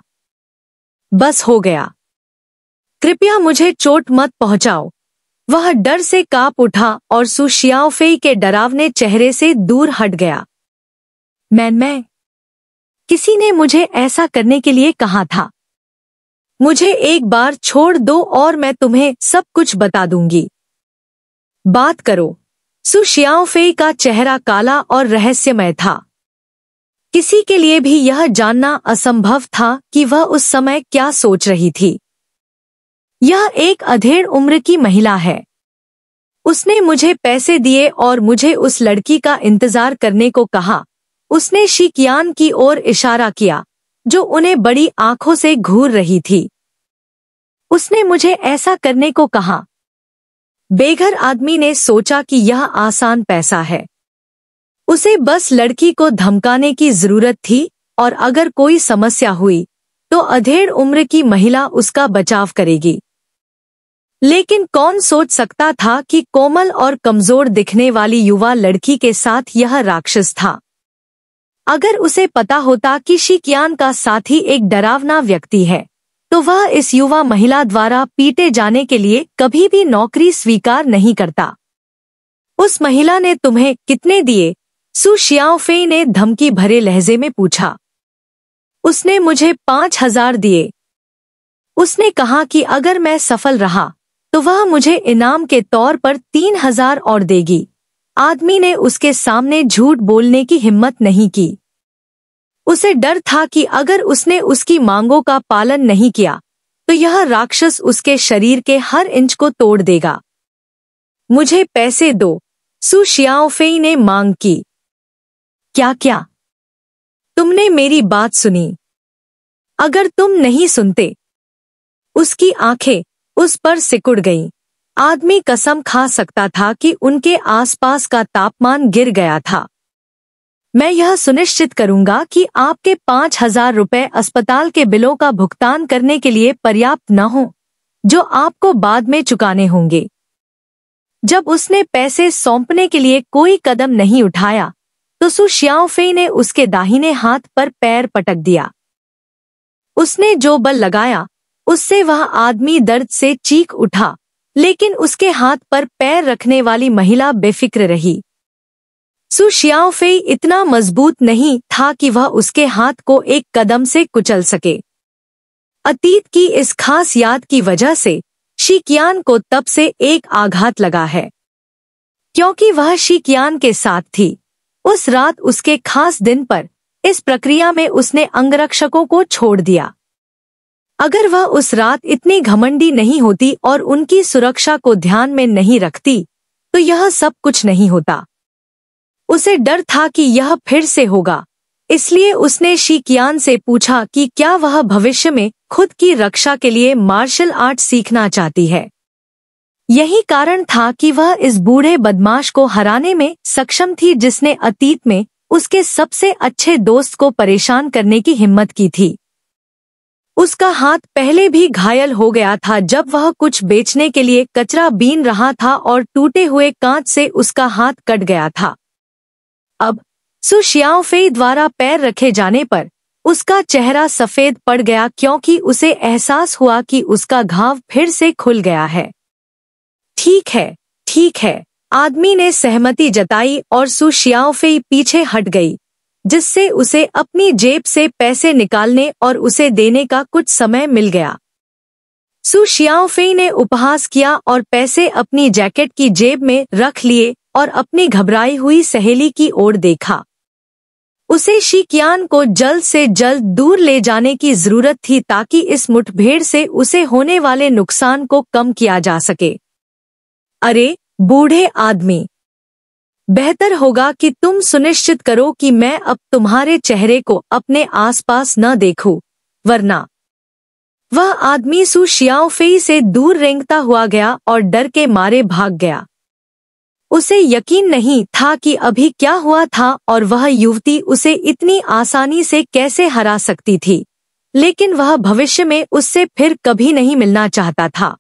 बस हो गया। कृपया मुझे चोट मत पहुंचाओ। वह डर से कांप उठा और सु शियाओफेई के डरावने चेहरे से दूर हट गया। मैं किसी ने मुझे ऐसा करने के लिए कहा था। मुझे एक बार छोड़ दो और मैं तुम्हें सब कुछ बता दूंगी। बात करो। सु शियाओफेई का चेहरा काला और रहस्यमय था। किसी के लिए भी यह जानना असंभव था कि वह उस समय क्या सोच रही थी। यह एक अधेड़ उम्र की महिला है। उसने मुझे पैसे दिए और मुझे उस लड़की का इंतजार करने को कहा। उसने शीकियान की ओर इशारा किया, जो उन्हें बड़ी आंखों से घूर रही थी। उसने मुझे ऐसा करने को कहा। बेघर आदमी ने सोचा कि यह आसान पैसा है। उसे बस लड़की को धमकाने की जरूरत थी और अगर कोई समस्या हुई तो अधेड़ उम्र की महिला उसका बचाव करेगी। लेकिन कौन सोच सकता था कि कोमल और कमजोर दिखने वाली युवा लड़की के साथ यह राक्षस था। अगर उसे पता होता कि शी का साथी एक डरावना व्यक्ति है, तो वह इस युवा महिला द्वारा पीटे जाने के लिए कभी भी नौकरी स्वीकार नहीं करता। उस महिला ने तुम्हें कितने दिए? सु शियाओफेई ने धमकी भरे लहजे में पूछा। उसने मुझे 5,000 दिए। उसने कहा कि अगर मैं सफल रहा तो वह मुझे इनाम के तौर पर 3,000 और देगी। आदमी ने उसके सामने झूठ बोलने की हिम्मत नहीं की। उसे डर था कि अगर उसने उसकी मांगों का पालन नहीं किया तो यह राक्षस उसके शरीर के हर इंच को तोड़ देगा। मुझे पैसे दो, सु शियाओफेई ने मांग की। क्या? तुमने मेरी बात सुनी? अगर तुम नहीं सुनते। उसकी आंखें उस पर सिकुड़ गईं। आदमी कसम खा सकता था कि उनके आसपास का तापमान गिर गया था। मैं यह सुनिश्चित करूंगा कि आपके 5,000 रुपए अस्पताल के बिलों का भुगतान करने के लिए पर्याप्त न हो, जो आपको बाद में चुकाने होंगे। जब उसने पैसे सौंपने के लिए कोई कदम नहीं उठाया तो सु शियाओफेई ने उसके दाहिने हाथ पर पैर पटक दिया। उसने जो बल लगाया उससे वह आदमी दर्द से चीख उठा, लेकिन उसके हाथ पर पैर रखने वाली महिला बेफिक्र रही। सु शियाओफेई इतना मजबूत नहीं था कि वह उसके हाथ को एक कदम से कुचल सके। अतीत की इस खास याद की वजह से शी को तब से एक आघात लगा है, क्योंकि वह शी के साथ थी। उस रात उसके खास दिन पर इस प्रक्रिया में उसने अंगरक्षकों को छोड़ दिया। अगर वह उस रात इतनी घमंडी नहीं होती और उनकी सुरक्षा को ध्यान में नहीं रखती तो यह सब कुछ नहीं होता। उसे डर था कि यह फिर से होगा, इसलिए उसने शी से पूछा कि क्या वह भविष्य में खुद की रक्षा के लिए मार्शल आर्ट सीखना चाहती है। यही कारण था कि वह इस बूढ़े बदमाश को हराने में सक्षम थी जिसने अतीत में उसके सबसे अच्छे दोस्त को परेशान करने की हिम्मत की थी। उसका हाथ पहले भी घायल हो गया था जब वह कुछ बेचने के लिए कचरा बीन रहा था और टूटे हुए कांच से उसका हाथ कट गया था। अब सु शियाओफेई द्वारा पैर रखे जाने पर उसका चेहरा सफेद पड़ गया, क्योंकि उसे एहसास हुआ कि उसका घाव फिर से खुल गया है। ठीक है, आदमी ने सहमति जताई और सु शियाओफेई पीछे हट गई, जिससे उसे अपनी जेब से पैसे निकालने और उसे देने का कुछ समय मिल गया। सु शियाओफेई ने उपहास किया और पैसे अपनी जैकेट की जेब में रख लिए और अपनी घबराई हुई सहेली की ओर देखा। उसे शी को जल्द से जल्द दूर ले जाने की जरूरत थी ताकि इस मुठभेड़ से उसे होने वाले नुकसान को कम किया जा सके। अरे बूढ़े आदमी, बेहतर होगा कि तुम सुनिश्चित करो कि मैं अब तुम्हारे चेहरे को अपने आसपास न देखूं, वरना। वह आदमी सु शियाओफेई से दूर रेंगता हुआ गया और डर के मारे भाग गया। उसे यकीन नहीं था कि अभी क्या हुआ था और वह युवती उसे इतनी आसानी से कैसे हरा सकती थी, लेकिन वह भविष्य में उससे फिर कभी नहीं मिलना चाहता था।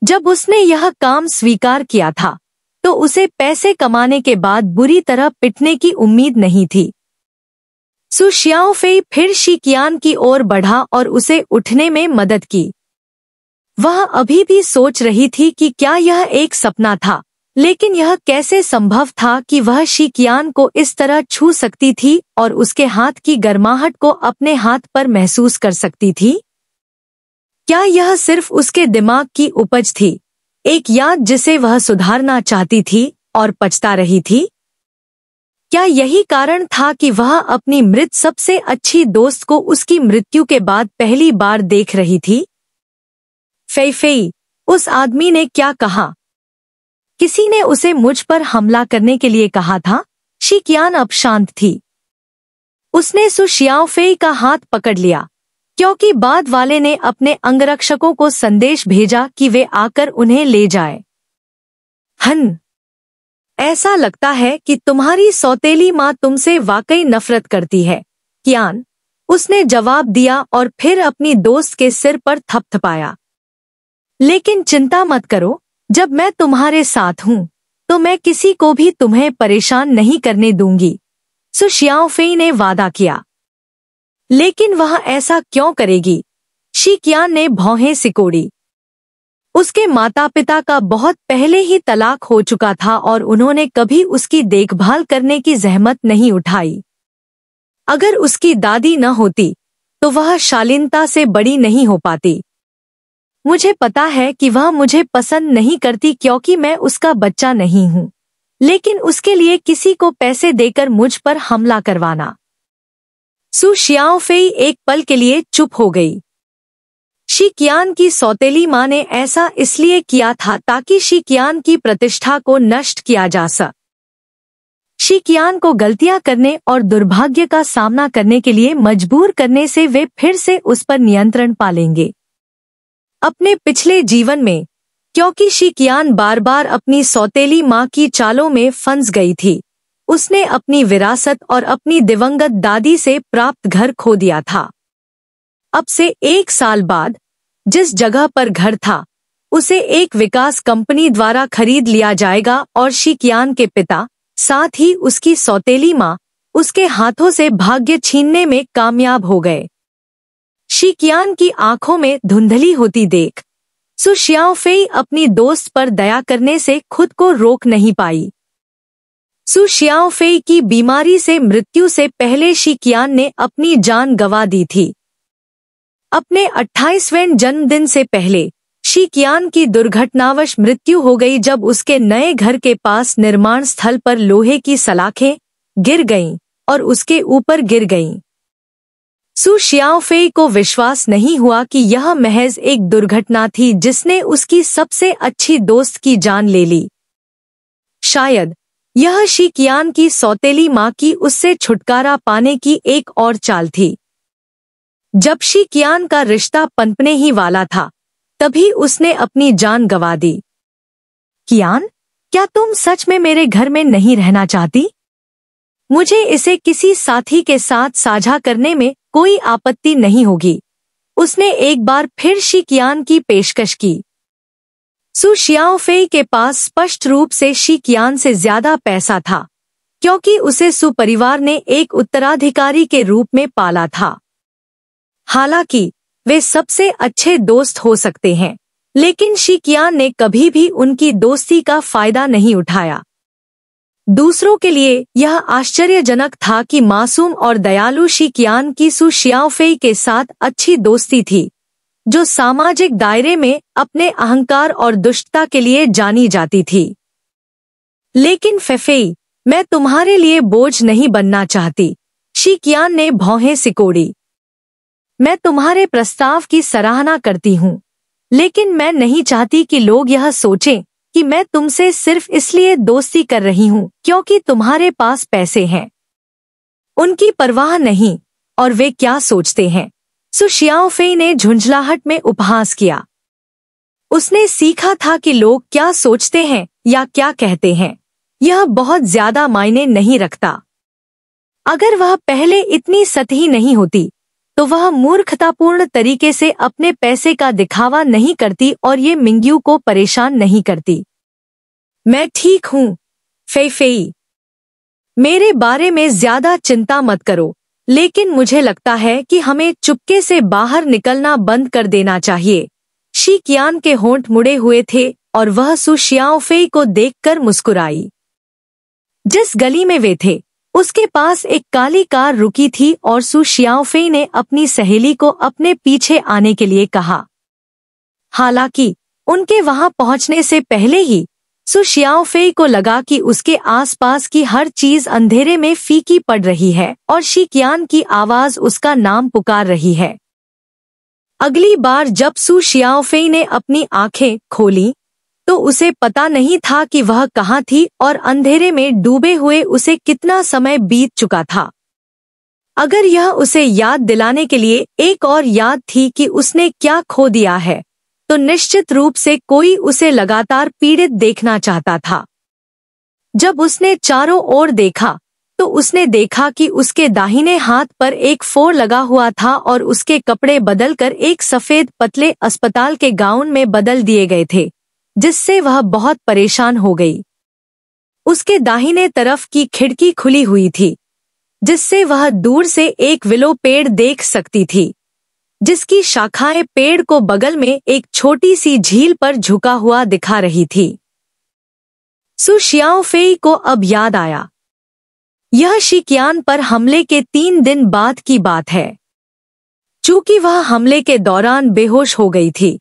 जब उसने यह काम स्वीकार किया था तो उसे पैसे कमाने के बाद बुरी तरह पिटने की उम्मीद नहीं थी। सु शियाओफेई फिर शी की ओर बढ़ा और उसे उठने में मदद की। वह अभी भी सोच रही थी कि क्या यह एक सपना था, लेकिन यह कैसे संभव था कि वह शी को इस तरह छू सकती थी और उसके हाथ की गर्माहट को अपने हाथ पर महसूस कर सकती थी। क्या यह सिर्फ उसके दिमाग की उपज थी, एक याद जिसे वह सुधारना चाहती थी और पछता रही थी? क्या यही कारण था कि वह अपनी मृत सबसे अच्छी दोस्त को उसकी मृत्यु के बाद पहली बार देख रही थी? फेई, उस आदमी ने क्या कहा? किसी ने उसे मुझ पर हमला करने के लिए कहा था। शी अब शांत थी। उसने सु शियाओफेई का हाथ पकड़ लिया, क्योंकि बाद वाले ने अपने अंगरक्षकों को संदेश भेजा कि वे आकर उन्हें ले जाए। ऐसा लगता है कि तुम्हारी सौतेली माँ तुमसे वाकई नफरत करती है, कियान, उसने जवाब दिया और फिर अपनी दोस्त के सिर पर थपथपाया। लेकिन चिंता मत करो, जब मैं तुम्हारे साथ हूँ तो मैं किसी को भी तुम्हें परेशान नहीं करने दूंगी। सो शियाओफेई ने वादा किया। लेकिन वह ऐसा क्यों करेगी? शी qian ने भौहें सिकोड़ी। उसके माता पिता का बहुत पहले ही तलाक हो चुका था और उन्होंने कभी उसकी देखभाल करने की जहमत नहीं उठाई। अगर उसकी दादी न होती तो वह शालीनता से बड़ी नहीं हो पाती। मुझे पता है कि वह मुझे पसंद नहीं करती क्योंकि मैं उसका बच्चा नहीं हूँ, लेकिन उसके लिए किसी को पैसे देकर मुझ पर हमला करवाना। सू शियाओफेई एक पल के लिए चुप हो गई। शी qian की सौतेली माँ ने ऐसा इसलिए किया था ताकि शी qian की प्रतिष्ठा को नष्ट किया जा सके। शी qian को गलतियां करने और दुर्भाग्य का सामना करने के लिए मजबूर करने से वे फिर से उस पर नियंत्रण पालेंगे। अपने पिछले जीवन में, क्योंकि शी qian बार बार अपनी सौतेली माँ की चालों में फंस गई थी, उसने अपनी विरासत और अपनी दिवंगत दादी से प्राप्त घर खो दिया था। अब से 1 साल बाद जिस जगह पर घर था उसे एक विकास कंपनी द्वारा खरीद लिया जाएगा और शी qian के पिता, साथ ही उसकी सौतेली माँ, उसके हाथों से भाग्य छीनने में कामयाब हो गए। शी qian की आंखों में धुंधली होती देख सू शियाओफेई अपनी दोस्त पर दया करने से खुद को रोक नहीं पाई। सू शियाओफेई की बीमारी से मृत्यु से पहले शी qian ने अपनी जान गंवा दी थी। अपने 28वें जन्मदिन से पहले शी qian की दुर्घटनावश मृत्यु हो गई जब उसके नए घर के पास निर्माण स्थल पर लोहे की सलाखें गिर गईं और उसके ऊपर गिर गईं। सू शियाओफेई को विश्वास नहीं हुआ कि यह महज एक दुर्घटना थी जिसने उसकी सबसे अच्छी दोस्त की जान ले ली। शायद यह शी qian की सौतेली माँ की उससे छुटकारा पाने की एक और चाल थी। जब शी qian का रिश्ता पनपने ही वाला था तभी उसने अपनी जान गंवा दी। qian, क्या तुम सच में मेरे घर में नहीं रहना चाहती? मुझे इसे किसी साथी के साथ साझा करने में कोई आपत्ति नहीं होगी, उसने एक बार फिर शी qian की पेशकश की। सू शियाओफेई के पास स्पष्ट रूप से शी qian से ज्यादा पैसा था, क्योंकि उसे सू परिवार ने एक उत्तराधिकारी के रूप में पाला था। हालांकि वे सबसे अच्छे दोस्त हो सकते हैं, लेकिन शी qian ने कभी भी उनकी दोस्ती का फायदा नहीं उठाया। दूसरों के लिए यह आश्चर्यजनक था कि मासूम और दयालु शी qian की सू शियाओफेई के साथ अच्छी दोस्ती थी, जो सामाजिक दायरे में अपने अहंकार और दुष्टता के लिए जानी जाती थी। लेकिन फेफेई, मैं तुम्हारे लिए बोझ नहीं बनना चाहती, शी qian ने भौहें सिकोड़ी। मैं तुम्हारे प्रस्ताव की सराहना करती हूँ, लेकिन मैं नहीं चाहती कि लोग यह सोचें कि मैं तुमसे सिर्फ इसलिए दोस्ती कर रही हूँ क्योंकि तुम्हारे पास पैसे हैं। उनकी परवाह नहीं और वे क्या सोचते हैं। सू शियाओफेई ने झुंझलाहट में उपहास किया। उसने सीखा था कि लोग क्या सोचते हैं या क्या कहते हैं, यह बहुत ज्यादा मायने नहीं रखता। अगर वह पहले इतनी सतही नहीं होती तो वह मूर्खतापूर्ण तरीके से अपने पैसे का दिखावा नहीं करती और ये मिंग्यू को परेशान नहीं करती। मैं ठीक हूँ फेफेई, मेरे बारे में ज्यादा चिंता मत करो, लेकिन मुझे लगता है कि हमें चुपके से बाहर निकलना बंद कर देना चाहिए। शी qian के होंठ मुड़े हुए थे और वह सू शियाओफेई को देखकर मुस्कुराई। जिस गली में वे थे उसके पास एक काली कार रुकी थी और सू शियाओफेई ने अपनी सहेली को अपने पीछे आने के लिए कहा। हालांकि उनके वहां पहुंचने से पहले ही सू शियाओफेई को लगा कि उसके आसपास की हर चीज अंधेरे में फीकी पड़ रही है और शी qian की आवाज उसका नाम पुकार रही है। अगली बार जब सू शियाओफेई ने अपनी आंखें खोली तो उसे पता नहीं था कि वह कहाँ थी और अंधेरे में डूबे हुए उसे कितना समय बीत चुका था। अगर यह उसे याद दिलाने के लिए एक और याद थी कि उसने क्या खो दिया है, तो निश्चित रूप से कोई उसे लगातार पीड़ित देखना चाहता था। जब उसने चारों ओर देखा तो उसने देखा कि उसके दाहिने हाथ पर एक फोड़ लगा हुआ था और उसके कपड़े बदलकर एक सफेद पतले अस्पताल के गाउन में बदल दिए गए थे, जिससे वह बहुत परेशान हो गई। उसके दाहिने तरफ की खिड़की खुली हुई थी, जिससे वह दूर से एक विलो पेड़ देख सकती थी, जिसकी शाखाएं पेड़ को बगल में एक छोटी सी झील पर झुका हुआ दिखा रही थी। सु शियाओफेई को अब याद आया, यह शिकियान पर हमले के 3 दिन बाद की बात है। चूंकि वह हमले के दौरान बेहोश हो गई थी,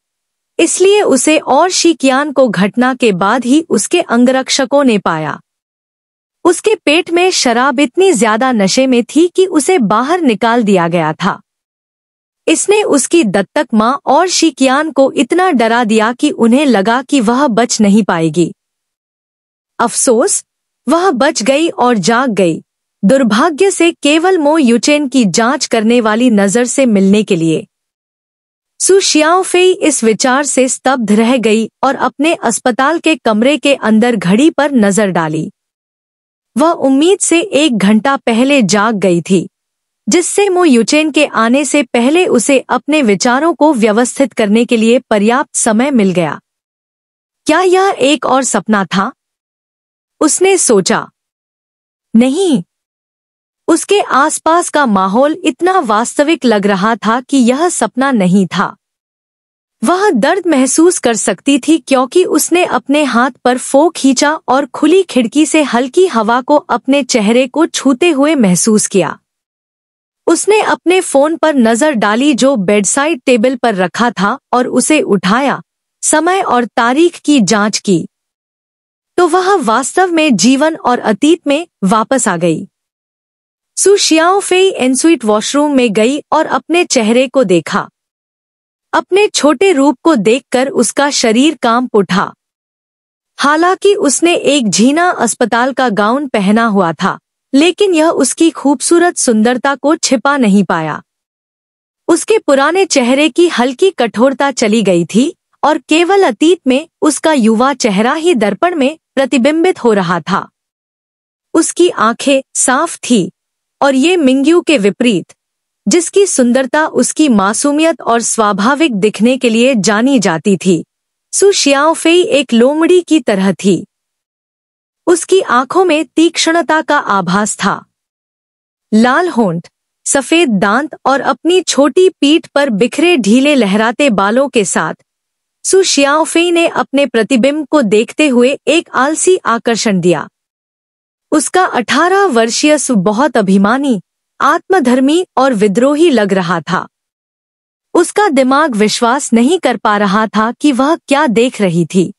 इसलिए उसे और शिकियान को घटना के बाद ही उसके अंगरक्षकों ने पाया। उसके पेट में शराब इतनी ज्यादा नशे में थी कि उसे बाहर निकाल दिया गया था। इसने उसकी दत्तक माँ और शिकियान को इतना डरा दिया कि उन्हें लगा कि वह बच नहीं पाएगी। अफसोस, वह बच गई और जाग गई, दुर्भाग्य से केवल मो युचेन की जांच करने वाली नजर से मिलने के लिए। सु शियाओफेई इस विचार से स्तब्ध रह गई और अपने अस्पताल के कमरे के अंदर घड़ी पर नजर डाली। वह उम्मीद से 1 घंटा पहले जाग गई थी, जिससे मो युचेन के आने से पहले उसे अपने विचारों को व्यवस्थित करने के लिए पर्याप्त समय मिल गया। क्या यह एक और सपना था? उसने सोचा। नहीं, उसके आसपास का माहौल इतना वास्तविक लग रहा था कि यह सपना नहीं था। वह दर्द महसूस कर सकती थी क्योंकि उसने अपने हाथ पर फोक खींचा और खुली खिड़की से हल्की हवा को अपने चेहरे को छूते हुए महसूस किया। उसने अपने फोन पर नजर डाली जो बेडसाइड टेबल पर रखा था और उसे उठाया, समय और तारीख की जांच की, तो वह वास्तव में जीवन और अतीत में वापस आ गई। सु शियाओफेई एनस्यूट वॉशरूम में गई और अपने चेहरे को देखा। अपने छोटे रूप को देखकर उसका शरीर कांप उठा। हालांकि उसने एक झीना अस्पताल का गाउन पहना हुआ था, लेकिन यह उसकी खूबसूरत सुंदरता को छिपा नहीं पाया। उसके पुराने चेहरे की हल्की कठोरता चली गई थी और केवल अतीत में उसका युवा चेहरा ही दर्पण में प्रतिबिंबित हो रहा था। उसकी आंखें साफ थी और ये मिंग्यू के विपरीत, जिसकी सुंदरता उसकी मासूमियत और स्वाभाविक दिखने के लिए जानी जाती थी, सु शियाओफेई एक लोमड़ी की तरह थी। उसकी आंखों में तीक्ष्णता का आभास था। लाल होंठ, सफेद दांत और अपनी छोटी पीठ पर बिखरे ढीले लहराते बालों के साथ सु शियाओफेई ने अपने प्रतिबिंब को देखते हुए एक आलसी आकर्षण दिया। उसका 18 वर्षीय सु बहुत अभिमानी, आत्मधर्मी और विद्रोही लग रहा था। उसका दिमाग विश्वास नहीं कर पा रहा था कि वह क्या देख रही थी।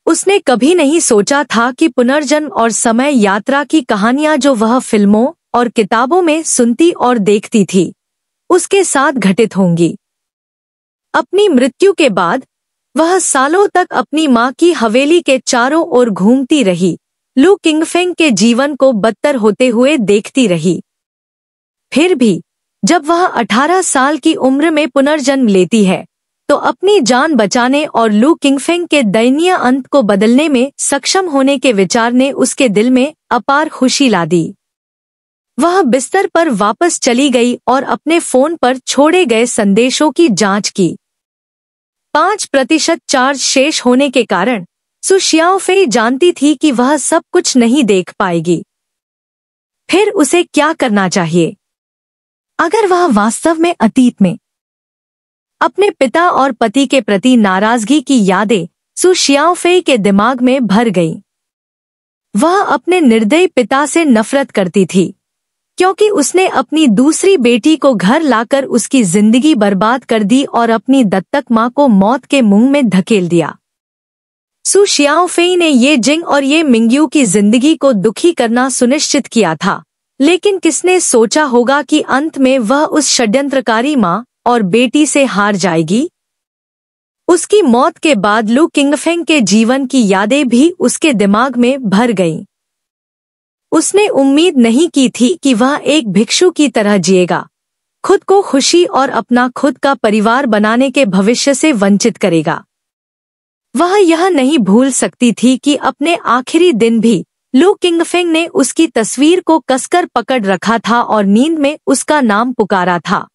उसने कभी नहीं सोचा था कि पुनर्जन्म और समय यात्रा की कहानियां जो वह फिल्मों और किताबों में सुनती और देखती थी, उसके साथ घटित होंगी। अपनी मृत्यु के बाद वह सालों तक अपनी मां की हवेली के चारों ओर घूमती रही, लू किंगफेंग के जीवन को बदतर होते हुए देखती रही। फिर भी जब वह 18 साल की उम्र में पुनर्जन्म लेती है, तो अपनी जान बचाने और लू किंगफेंग के दयनीय अंत को बदलने में सक्षम होने के विचार ने उसके दिल में अपार खुशी ला दी। वह बिस्तर पर वापस चली गई और अपने फोन पर छोड़े गए संदेशों की जांच की। 5% चार्ज शेष होने के कारण सु शियाओफेई जानती थी कि वह सब कुछ नहीं देख पाएगी। फिर उसे क्या करना चाहिए? अगर वह वास्तव में अतीत में अपने पिता और पति के प्रति नाराजगी की यादें सु शियाओफेई के दिमाग में भर गईं। वह अपने निर्दयी पिता से नफरत करती थी, क्योंकि उसने अपनी दूसरी बेटी को घर लाकर उसकी जिंदगी बर्बाद कर दी और अपनी दत्तक मां को मौत के मुंह में धकेल दिया। सु शियाओफेई ने ये जिंग और ये मिंग्यू की जिंदगी को दुखी करना सुनिश्चित किया था, लेकिन किसने सोचा होगा कि अंत में वह उस षड्यंत्रकारी मां और बेटी से हार जाएगी। उसकी मौत के बाद लू किंगफेंग के जीवन की यादें भी उसके दिमाग में भर गईं। उसने उम्मीद नहीं की थी कि वह एक भिक्षु की तरह जिएगा, खुद को खुशी और अपना खुद का परिवार बनाने के भविष्य से वंचित करेगा। वह यह नहीं भूल सकती थी कि अपने आखिरी दिन भी लू किंगफेंग ने उसकी तस्वीर को कसकर पकड़ रखा था और नींद में उसका नाम पुकारा था।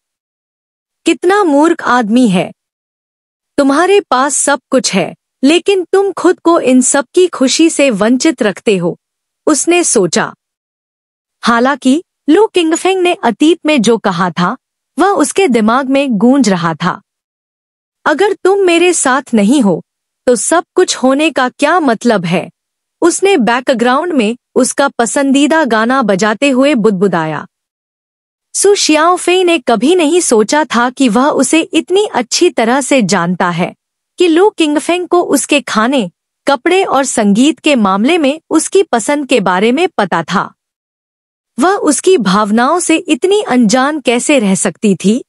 कितना मूर्ख आदमी है! तुम्हारे पास सब कुछ है, लेकिन तुम खुद को इन सब की खुशी से वंचित रखते हो, उसने सोचा। हालांकि लू किंगफेंग ने अतीत में जो कहा था वह उसके दिमाग में गूंज रहा था। अगर तुम मेरे साथ नहीं हो तो सब कुछ होने का क्या मतलब है? उसने बैकग्राउंड में उसका पसंदीदा गाना बजाते हुए बुदबुदाया। सु शियाओफेई ने कभी नहीं सोचा था कि वह उसे इतनी अच्छी तरह से जानता है कि लू किंगफेंग को उसके खाने, कपड़े और संगीत के मामले में उसकी पसंद के बारे में पता था। वह उसकी भावनाओं से इतनी अनजान कैसे रह सकती थी?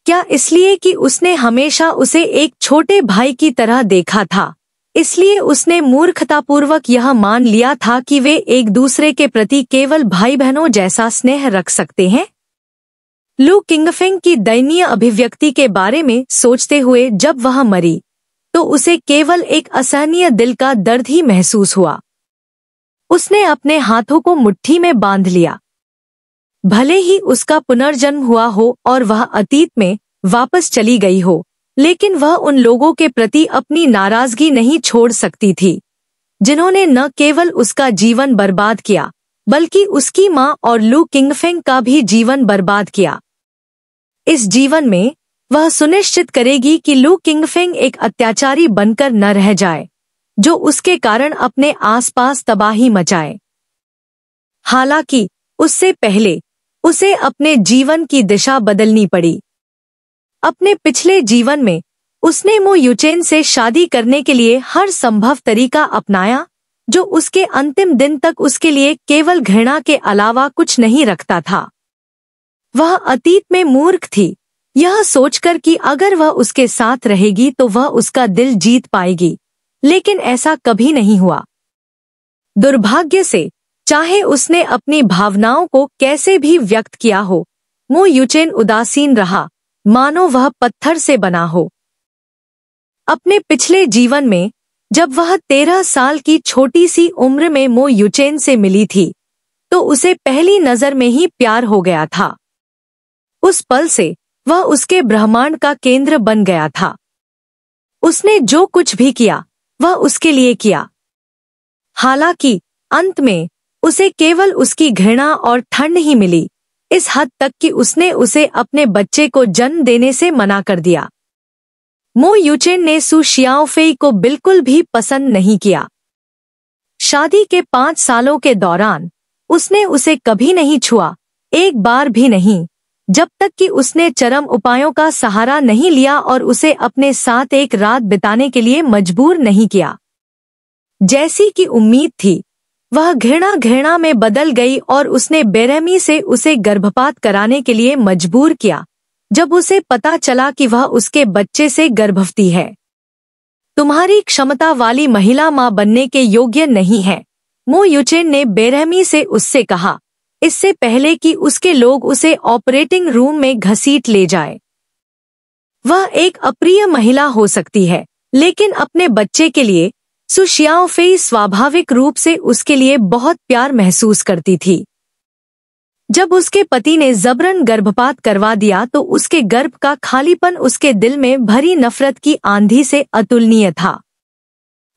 क्या इसलिए कि उसने हमेशा उसे एक छोटे भाई की तरह देखा था, इसलिए उसने मूर्खतापूर्वक यह मान लिया था कि वे एक दूसरे के प्रति केवल भाई बहनों जैसा स्नेह रख सकते हैं? लू किंगफेंग की दयनीय अभिव्यक्ति के बारे में सोचते हुए जब वह मरी तो उसे केवल एक असहनीय दिल का दर्द ही महसूस हुआ। उसने अपने हाथों को मुट्ठी में बांध लिया। भले ही उसका पुनर्जन्म हुआ हो और वह अतीत में वापस चली गई हो, लेकिन वह उन लोगों के प्रति अपनी नाराजगी नहीं छोड़ सकती थी जिन्होंने न केवल उसका जीवन बर्बाद किया बल्कि उसकी मां और लू किंगफेंग का भी जीवन बर्बाद किया। इस जीवन में वह सुनिश्चित करेगी कि लू किंगफेंग एक अत्याचारी बनकर न रह जाए जो उसके कारण अपने आसपास तबाही मचाए। हालांकि उससे पहले उसे अपने जीवन की दिशा बदलनी पड़ी। अपने पिछले जीवन में उसने मो युचेन से शादी करने के लिए हर संभव तरीका अपनाया जो उसके अंतिम दिन तक उसके लिए केवल घृणा के अलावा कुछ नहीं रखता था। वह अतीत में मूर्ख थी, यह सोचकर कि अगर वह उसके साथ रहेगी तो वह उसका दिल जीत पाएगी, लेकिन ऐसा कभी नहीं हुआ। दुर्भाग्य से, चाहे उसने अपनी भावनाओं को कैसे भी व्यक्त किया हो, मो युचेन उदासीन रहा, मानो वह पत्थर से बना हो। अपने पिछले जीवन में जब वह 13 साल की छोटी सी उम्र में मो युचेन से मिली थी तो उसे पहली नजर में ही प्यार हो गया था। उस पल से वह उसके ब्रह्मांड का केंद्र बन गया था। उसने जो कुछ भी किया वह उसके लिए किया। हालांकि अंत में उसे केवल उसकी घृणा और ठंड ही मिली, इस हद तक कि उसने उसे अपने बच्चे को जन्म देने से मना कर दिया। मो युचेन ने सु शियाओफेई को बिल्कुल भी पसंद नहीं किया। शादी के 5 सालों के दौरान उसने उसे कभी नहीं छुआ, एक बार भी नहीं, जब तक कि उसने चरम उपायों का सहारा नहीं लिया और उसे अपने साथ एक रात बिताने के लिए मजबूर नहीं किया। जैसी कि उम्मीद थी, वह घृणा में बदल गई और उसने बेरहमी से उसे गर्भपात कराने के लिए मजबूर किया जब उसे पता चला कि वह उसके बच्चे से गर्भवती है। तुम्हारी क्षमता वाली महिला मां बनने के योग्य नहीं है, मो युचेन ने बेरहमी से उससे कहा, इससे पहले कि उसके लोग उसे ऑपरेटिंग रूम में घसीट ले जाए। वह एक अप्रिय महिला हो सकती है, लेकिन अपने बच्चे के लिए सु शियाओफेई स्वाभाविक रूप से उसके लिए बहुत प्यार महसूस करती थी। जब उसके पति ने जबरन गर्भपात करवा दिया तो उसके गर्भ का खालीपन उसके दिल में भरी नफरत की आंधी से अतुलनीय था।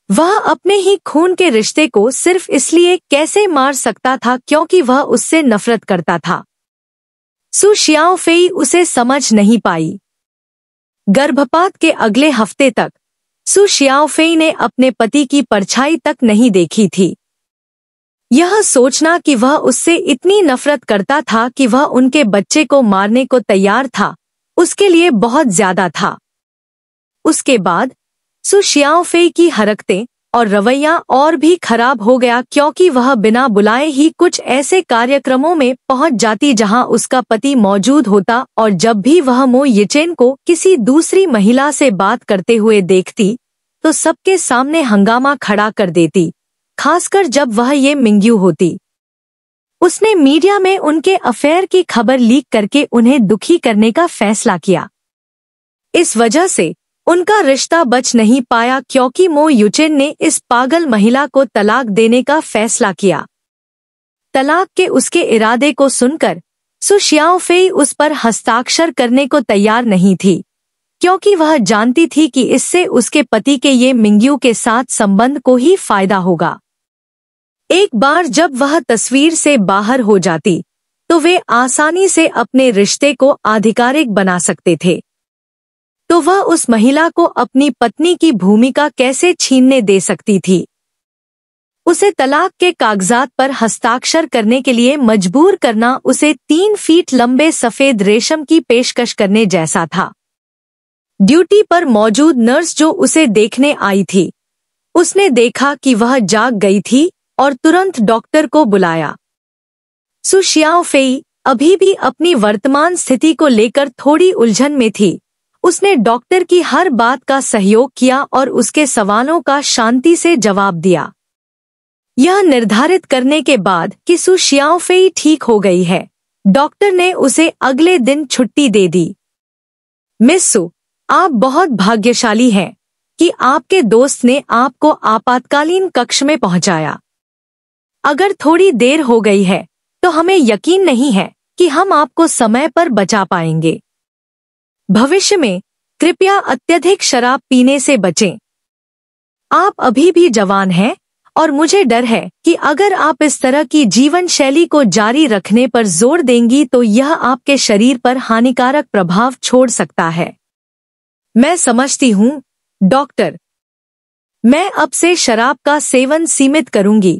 वह अपने ही खून के रिश्ते को सिर्फ इसलिए कैसे मार सकता था क्योंकि वह उससे नफरत करता था। सु शियाओफेई उसे समझ नहीं पाई। गर्भपात के अगले हफ्ते तक सु शियाओफेई ने अपने पति की परछाई तक नहीं देखी थी। यह सोचना कि वह उससे इतनी नफरत करता था कि वह उनके बच्चे को मारने को तैयार था, उसके लिए बहुत ज्यादा था। उसके बाद सु शियाओफेई की हरकतें और रवैया और भी खराब हो गया क्योंकि वह बिना बुलाए ही कुछ ऐसे कार्यक्रमों में पहुंच जाती जहां उसका पति मौजूद होता और जब भी वह मो युचेन को किसी दूसरी महिला से बात करते हुए देखती तो सबके सामने हंगामा खड़ा कर देती, खासकर जब वह ये मिंग्यू होती। उसने मीडिया में उनके अफेयर की खबर लीक करके उन्हें दुखी करने का फैसला किया। इस वजह से उनका रिश्ता बच नहीं पाया क्योंकि मो युचेन ने इस पागल महिला को तलाक देने का फैसला किया। तलाक के उसके इरादे को सुनकर सु शियाओफेई उस पर हस्ताक्षर करने को तैयार नहीं थी क्योंकि वह जानती थी कि इससे उसके पति के ये मिंग्यू के साथ संबंध को ही फायदा होगा। एक बार जब वह तस्वीर से बाहर हो जाती तो वे आसानी से अपने रिश्ते को आधिकारिक बना सकते थे। तो वह उस महिला को अपनी पत्नी की भूमिका कैसे छीनने दे सकती थी? उसे तलाक के कागजात पर हस्ताक्षर करने के लिए मजबूर करना उसे 3 फीट लंबे सफेद रेशम की पेशकश करने जैसा था। ड्यूटी पर मौजूद नर्स जो उसे देखने आई थी, उसने देखा कि वह जाग गई थी और तुरंत डॉक्टर को बुलाया। सु शियाओफेई अभी भी अपनी वर्तमान स्थिति को लेकर थोड़ी उलझन में थी। उसने डॉक्टर की हर बात का सहयोग किया और उसके सवालों का शांति से जवाब दिया। यह निर्धारित करने के बाद कि सु शियाओफेई ठीक हो गई है, डॉक्टर ने उसे अगले दिन छुट्टी दे दी। मिस सु, आप बहुत भाग्यशाली हैं कि आपके दोस्त ने आपको आपातकालीन कक्ष में पहुंचाया। अगर थोड़ी देर हो गई है तो हमें यकीन नहीं है कि हम आपको समय पर बचा पाएंगे। भविष्य में कृपया अत्यधिक शराब पीने से बचें। आप अभी भी जवान हैं और मुझे डर है कि अगर आप इस तरह की जीवन शैली को जारी रखने पर जोर देंगी तो यह आपके शरीर पर हानिकारक प्रभाव छोड़ सकता है। मैं समझती हूँ, डॉक्टर। मैं अब से शराब का सेवन सीमित करूंगी,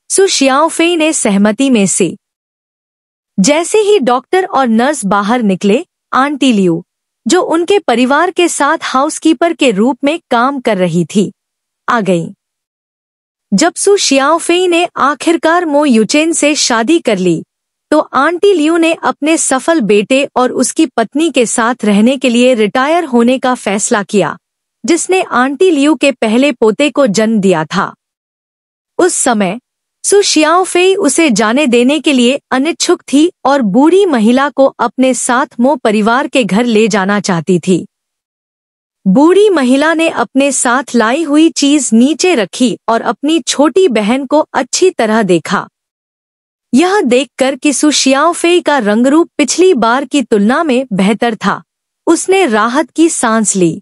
सु शियाओफेई ने सहमति में से। जैसे ही डॉक्टर और नर्स बाहर निकले, आंटी लियू, जो उनके परिवार के साथ हाउसकीपर के रूप में काम कर रही थी, आ गईं। जब सु शियाओफेई ने आखिरकार मो युचेन से शादी कर ली, तो आंटी लियू ने अपने सफल बेटे और उसकी पत्नी के साथ रहने के लिए रिटायर होने का फैसला किया, जिसने आंटी लियू के पहले पोते को जन्म दिया था। उस समय सु शियाओफेई उसे जाने देने के लिए अनिच्छुक थी और बूढ़ी महिला को अपने साथ मो परिवार के घर ले जाना चाहती थी। बूढ़ी महिला ने अपने साथ लाई हुई चीज नीचे रखी और अपनी छोटी बहन को अच्छी तरह देखा। यह देखकर कि सु शियाओफेई का रंगरूप पिछली बार की तुलना में बेहतर था, उसने राहत की सांस ली।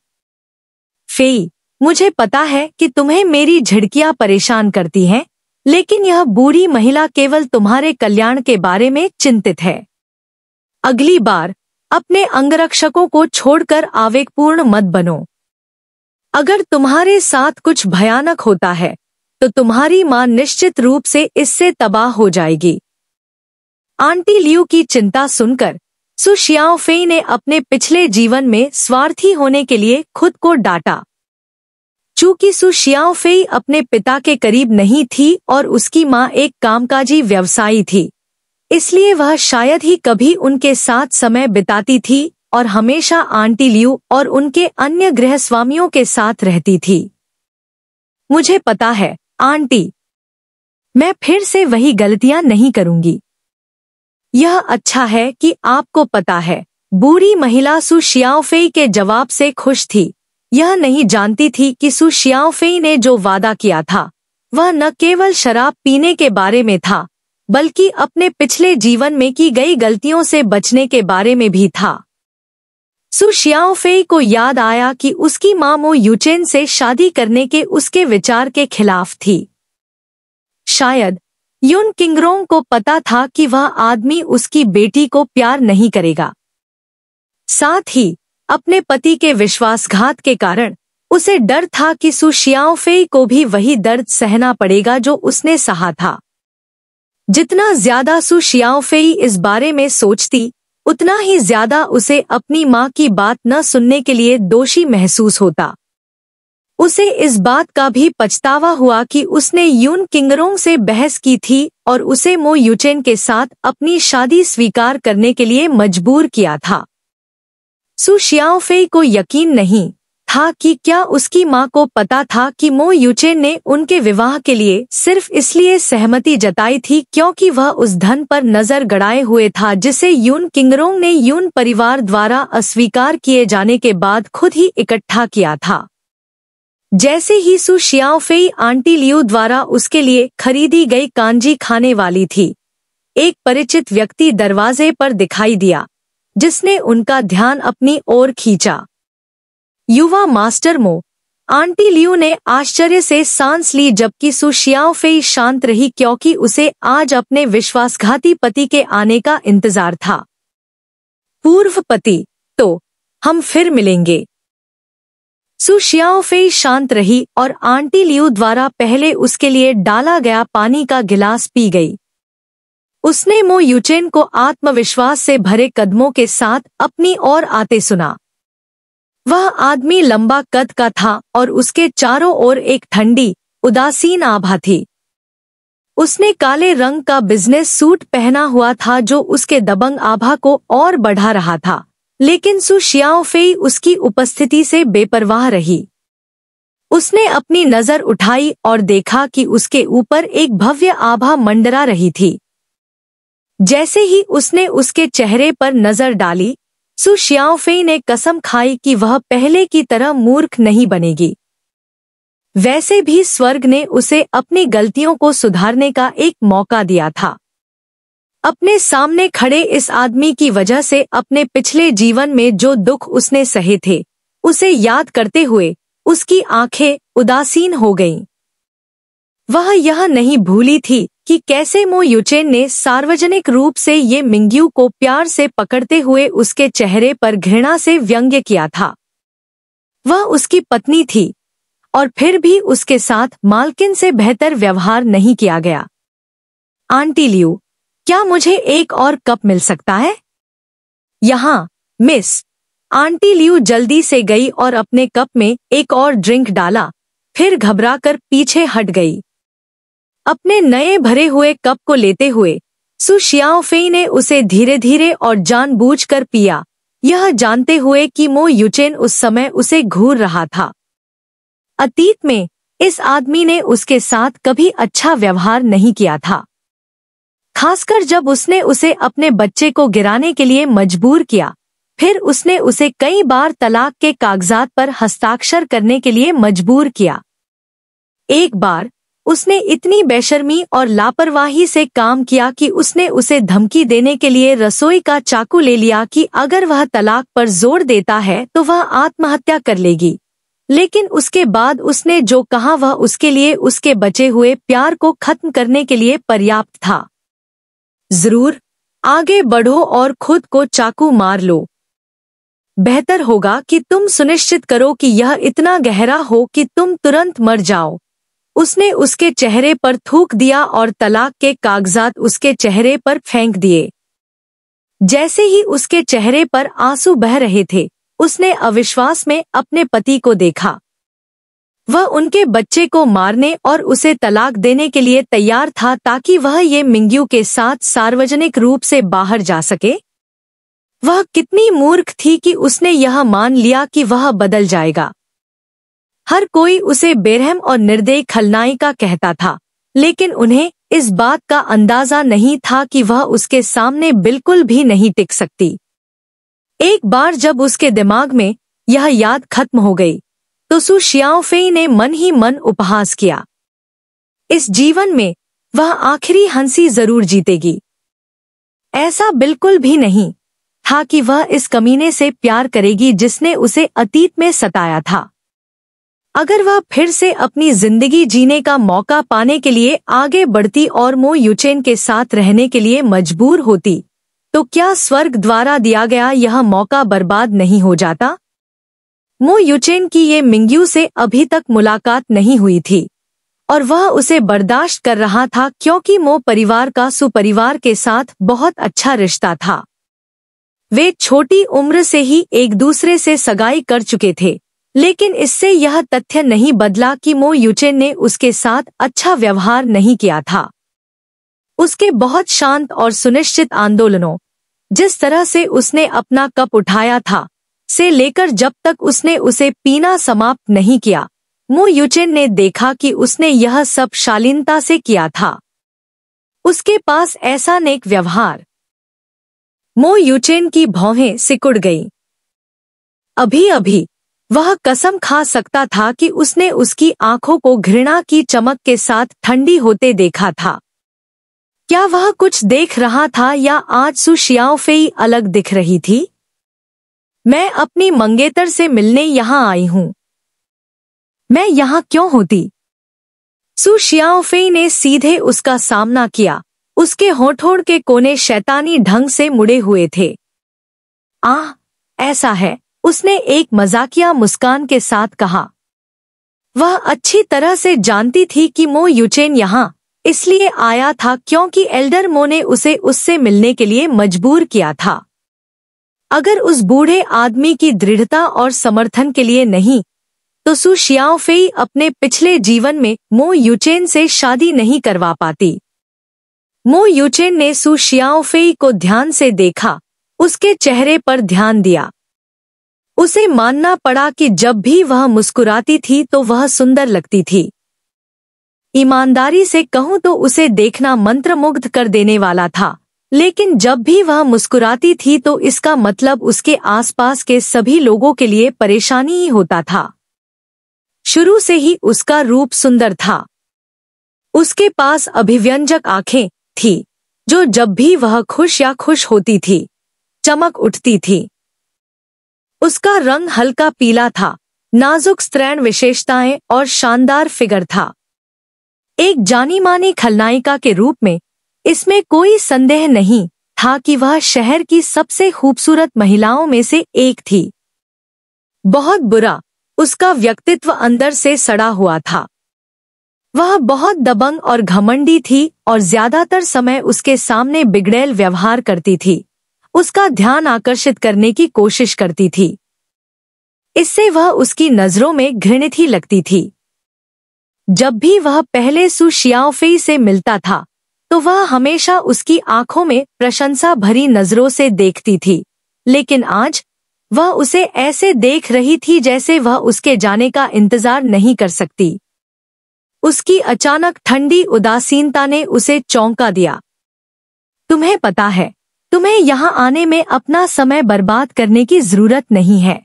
फेई, मुझे पता है कि तुम्हें मेरी झिड़कियां परेशान करती हैं, लेकिन यह बूढ़ी महिला केवल तुम्हारे कल्याण के बारे में चिंतित है। अगली बार अपने अंगरक्षकों को छोड़कर आवेगपूर्ण मत बनो। अगर तुम्हारे साथ कुछ भयानक होता है तो तुम्हारी मां निश्चित रूप से इससे तबाह हो जाएगी। आंटी लियू की चिंता सुनकर सु शियाओफेई ने अपने पिछले जीवन में स्वार्थी होने के लिए खुद को डांटा। चूंकि सु शियाओफेई अपने पिता के करीब नहीं थी और उसकी मां एक कामकाजी व्यवसायी थी, इसलिए वह शायद ही कभी उनके साथ समय बिताती थी और हमेशा आंटी लियू और उनके अन्य गृहस्वामियों के साथ रहती थी। मुझे पता है, आंटी। मैं फिर से वही गलतियां नहीं करूंगी। यह अच्छा है कि आपको पता है। बूढ़ी महिला सु शियाओफेई के जवाब से खुश थी। यह नहीं जानती थी कि सु शियाओफेई ने जो वादा किया था वह न केवल शराब पीने के बारे में था, बल्कि अपने पिछले जीवन में की गई गलतियों से बचने के बारे में भी था। सु शियाओफेई को याद आया कि उसकी मां मो युचेन से शादी करने के उसके विचार के खिलाफ थी। शायद युन किंगरोंग को पता था कि वह आदमी उसकी बेटी को प्यार नहीं करेगा। साथ ही अपने पति के विश्वासघात के कारण उसे डर था कि सु शियाओफेई को भी वही दर्द सहना पड़ेगा जो उसने सहा था। जितना ज्यादा सु शियाओफेई इस बारे में सोचती, उतना ही ज्यादा उसे अपनी मां की बात न सुनने के लिए दोषी महसूस होता। उसे इस बात का भी पछतावा हुआ कि उसने युन किंगरोंग से बहस की थी और उसे मो युचेन के साथ अपनी शादी स्वीकार करने के लिए मजबूर किया था। सु शियाओफेई को यकीन नहीं था कि क्या उसकी मां को पता था कि मो युचेन ने उनके विवाह के लिए सिर्फ इसलिए सहमति जताई थी क्योंकि वह उस धन पर नजर गड़ाए हुए था जिसे युन किंगरोंग ने युन परिवार द्वारा अस्वीकार किए जाने के बाद खुद ही इकट्ठा किया था। जैसे ही सु शियाओफेई आंटी लियू द्वारा उसके लिए खरीदी गई कांजी खाने वाली थी, एक परिचित व्यक्ति दरवाजे पर दिखाई दिया, जिसने उनका ध्यान अपनी ओर खींचा। युवा मास्टर मो, आंटी लियू ने आश्चर्य से सांस ली, जबकि सु शियाओफेई शांत रही, क्योंकि उसे आज अपने विश्वासघाती पति के आने का इंतजार था। पूर्व पति, तो हम फिर मिलेंगे। सु शियाओफेई शांत रही और आंटी लियू द्वारा पहले उसके लिए डाला गया पानी का गिलास पी गई। उसने मो यूचेन को आत्मविश्वास से भरे कदमों के साथ अपनी ओर आते सुना। वह आदमी लंबा कद का था और उसके चारों ओर एक ठंडी, उदासीन आभा थी। उसने काले रंग का बिजनेस सूट पहना हुआ था जो उसके दबंग आभा को और बढ़ा रहा था, लेकिन सु शियाओफेई उसकी उपस्थिति से बेपरवाह रही। उसने अपनी नजर उठाई और देखा कि उसके ऊपर एक भव्य आभा मंडरा रही थी। जैसे ही उसने उसके चेहरे पर नजर डाली, सु शियाओफेई ने कसम खाई कि वह पहले की तरह मूर्ख नहीं बनेगी। वैसे भी स्वर्ग ने उसे अपनी गलतियों को सुधारने का एक मौका दिया था। अपने सामने खड़े इस आदमी की वजह से अपने पिछले जीवन में जो दुख उसने सहे थे, उसे याद करते हुए उसकी आंखें उदासीन हो गईं। वह यह नहीं भूली थी कि कैसे मो यूचेन ने सार्वजनिक रूप से ये मिंग्यू को प्यार से पकड़ते हुए उसके चेहरे पर घृणा से व्यंग्य किया था। वह उसकी पत्नी थी और फिर भी उसके साथ मालकिन से बेहतर व्यवहार नहीं किया गया। आंटी लियू, क्या मुझे एक और कप मिल सकता है? यहाँ, मिस। आंटी लियू जल्दी से गई और अपने कप में एक और ड्रिंक डाला, फिर घबराकर पीछे हट गई। अपने नए भरे हुए कप को लेते हुए सु शियाओफेई ने उसे धीरे धीरे और जानबूझकर पिया, यह जानते हुए कि मो यूचेन उस समय उसे घूर रहा था। अतीत में इस आदमी ने उसके साथ कभी अच्छा व्यवहार नहीं किया था, खासकर जब उसने उसे अपने बच्चे को गिराने के लिए मजबूर किया। फिर उसने उसे कई बार तलाक के कागजात पर हस्ताक्षर करने के लिए मजबूर किया। एक बार उसने इतनी बेशर्मी और लापरवाही से काम किया कि उसने उसे धमकी देने के लिए रसोई का चाकू ले लिया कि अगर वह तलाक पर जोर देता है तो वह आत्महत्या कर लेगी। लेकिन उसके बाद उसने जो कहा वह उसके लिए उसके बचे हुए प्यार को खत्म करने के लिए पर्याप्त था। जरूर, आगे बढ़ो और खुद को चाकू मार लो। बेहतर होगा कि तुम सुनिश्चित करो कि यह इतना गहरा हो कि तुम तुरंत मर जाओ। उसने उसके चेहरे पर थूक दिया और तलाक के कागजात उसके चेहरे पर फेंक दिए। जैसे ही उसके चेहरे पर आंसू बह रहे थे, उसने अविश्वास में अपने पति को देखा। वह उनके बच्चे को मारने और उसे तलाक देने के लिए तैयार था ताकि वह ये मिंग्यू के साथ सार्वजनिक रूप से बाहर जा सके। वह कितनी मूर्ख थी कि उसने यह मान लिया कि वह बदल जाएगा। हर कोई उसे बेरहम और निर्दयी खलनायिका कहता था, लेकिन उन्हें इस बात का अंदाजा नहीं था कि वह उसके सामने बिल्कुल भी नहीं टिक सकती। एक बार जब उसके दिमाग में यह याद खत्म हो गई, तो सु शियाओफेई ने मन ही मन उपहास किया। इस जीवन में वह आखिरी हंसी जरूर जीतेगी। ऐसा बिल्कुल भी नहीं था कि वह इस कमीने से प्यार करेगी जिसने उसे अतीत में सताया था। अगर वह फिर से अपनी जिंदगी जीने का मौका पाने के लिए आगे बढ़ती और मो यूचेन के साथ रहने के लिए मजबूर होती, तो क्या स्वर्ग द्वारा दिया गया यह मौका बर्बाद नहीं हो जाता? मो यूचेन की ये मिंग्यू से अभी तक मुलाकात नहीं हुई थी और वह उसे बर्दाश्त कर रहा था क्योंकि मो परिवार का सुपरिवार के साथ बहुत अच्छा रिश्ता था। वे छोटी उम्र से ही एक दूसरे से सगाई कर चुके थे, लेकिन इससे यह तथ्य नहीं बदला कि मो यूचेन ने उसके साथ अच्छा व्यवहार नहीं किया था। उसके बहुत शांत और सुनिश्चित आंदोलनों, जिस तरह से उसने अपना कप उठाया था, से लेकर जब तक उसने उसे पीना समाप्त नहीं किया, मो यूचेन ने देखा कि उसने यह सब शालीनता से किया था। उसके पास ऐसा नेक व्यवहार। मो यूचेन की भौहें सिकुड़ गईं। अभी अभी वह कसम खा सकता था कि उसने उसकी आंखों को घृणा की चमक के साथ ठंडी होते देखा था। क्या वह कुछ देख रहा था या आज सु शियाओफेई अलग दिख रही थी? मैं अपनी मंगेतर से मिलने यहाँ आई हूँ। मैं यहाँ क्यों होती? सु शियाओफेई ने सीधे उसका सामना किया। उसके होठों के कोने शैतानी ढंग से मुड़े हुए थे। आह, ऐसा है, उसने एक मजाकिया मुस्कान के साथ कहा। वह अच्छी तरह से जानती थी कि मो यूचेन यहाँ इसलिए आया था क्योंकि एल्डर मो ने उसे उससे मिलने के लिए मजबूर किया था। अगर उस बूढ़े आदमी की दृढ़ता और समर्थन के लिए नहीं, तो सु शियाओफेई अपने पिछले जीवन में मो यूचेन से शादी नहीं करवा पाती। मो यूचेन ने सु शियाओफेई को ध्यान से देखा, उसके चेहरे पर ध्यान दिया। उसे मानना पड़ा कि जब भी वह मुस्कुराती थी तो वह सुंदर लगती थी। ईमानदारी से कहूं तो उसे देखना मंत्रमुग्ध कर देने वाला था, लेकिन जब भी वह मुस्कुराती थी तो इसका मतलब उसके आसपास के सभी लोगों के लिए परेशानी ही होता था। शुरू से ही उसका रूप सुंदर था। उसके पास अभिव्यंजक आंखें थी, जो जब भी वह खुश या खुश होती थी, चमक उठती थी। उसका रंग हल्का पीला था, नाजुक स्त्रैण विशेषताएं और शानदार फिगर था। एक जानी मानी खलनायिका के रूप में इसमें कोई संदेह नहीं था कि वह शहर की सबसे खूबसूरत महिलाओं में से एक थी। बहुत बुरा, उसका व्यक्तित्व अंदर से सड़ा हुआ था। वह बहुत दबंग और घमंडी थी और ज्यादातर समय उसके सामने बिगड़ैल व्यवहार करती थी, उसका ध्यान आकर्षित करने की कोशिश करती थी। इससे वह उसकी नजरों में घृणित ही लगती थी। जब भी वह पहले सु शियाओफेई से मिलता था, तो वह हमेशा उसकी आंखों में प्रशंसा भरी नजरों से देखती थी, लेकिन आज वह उसे ऐसे देख रही थी जैसे वह उसके जाने का इंतजार नहीं कर सकती। उसकी अचानक ठंडी उदासीनता ने उसे चौंका दिया। तुम्हें पता है, तुम्हें यहाँ आने में अपना समय बर्बाद करने की जरूरत नहीं है।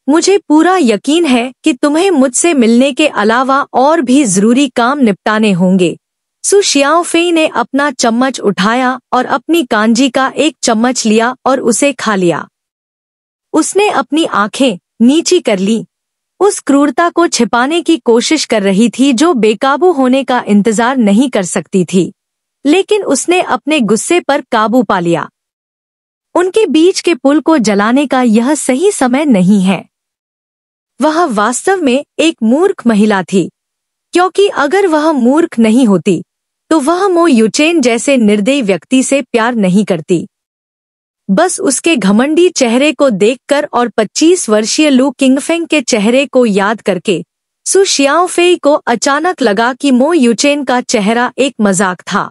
मुझे पूरा यकीन है कि तुम्हें मुझसे मिलने के अलावा और भी जरूरी काम निपटाने होंगे। सु शियाओफेई ने अपना चम्मच उठाया और अपनी कांजी का एक चम्मच लिया और उसे खा लिया। उसने अपनी आंखें नीची कर ली, उस क्रूरता को छिपाने की कोशिश कर रही थी जो बेकाबू होने का इंतजार नहीं कर सकती थी, लेकिन उसने अपने गुस्से पर काबू पा लिया। उनके बीच के पुल को जलाने का यह सही समय नहीं है। वह वास्तव में एक मूर्ख महिला थी, क्योंकि अगर वह मूर्ख नहीं होती तो वह मो यूचेन जैसे निर्दयी व्यक्ति से प्यार नहीं करती। बस उसके घमंडी चेहरे को देखकर और 25 वर्षीय लू किंगफेंग के चेहरे को याद करके सु शियाओफेई को अचानक लगा कि मो यूचेन का चेहरा एक मजाक था।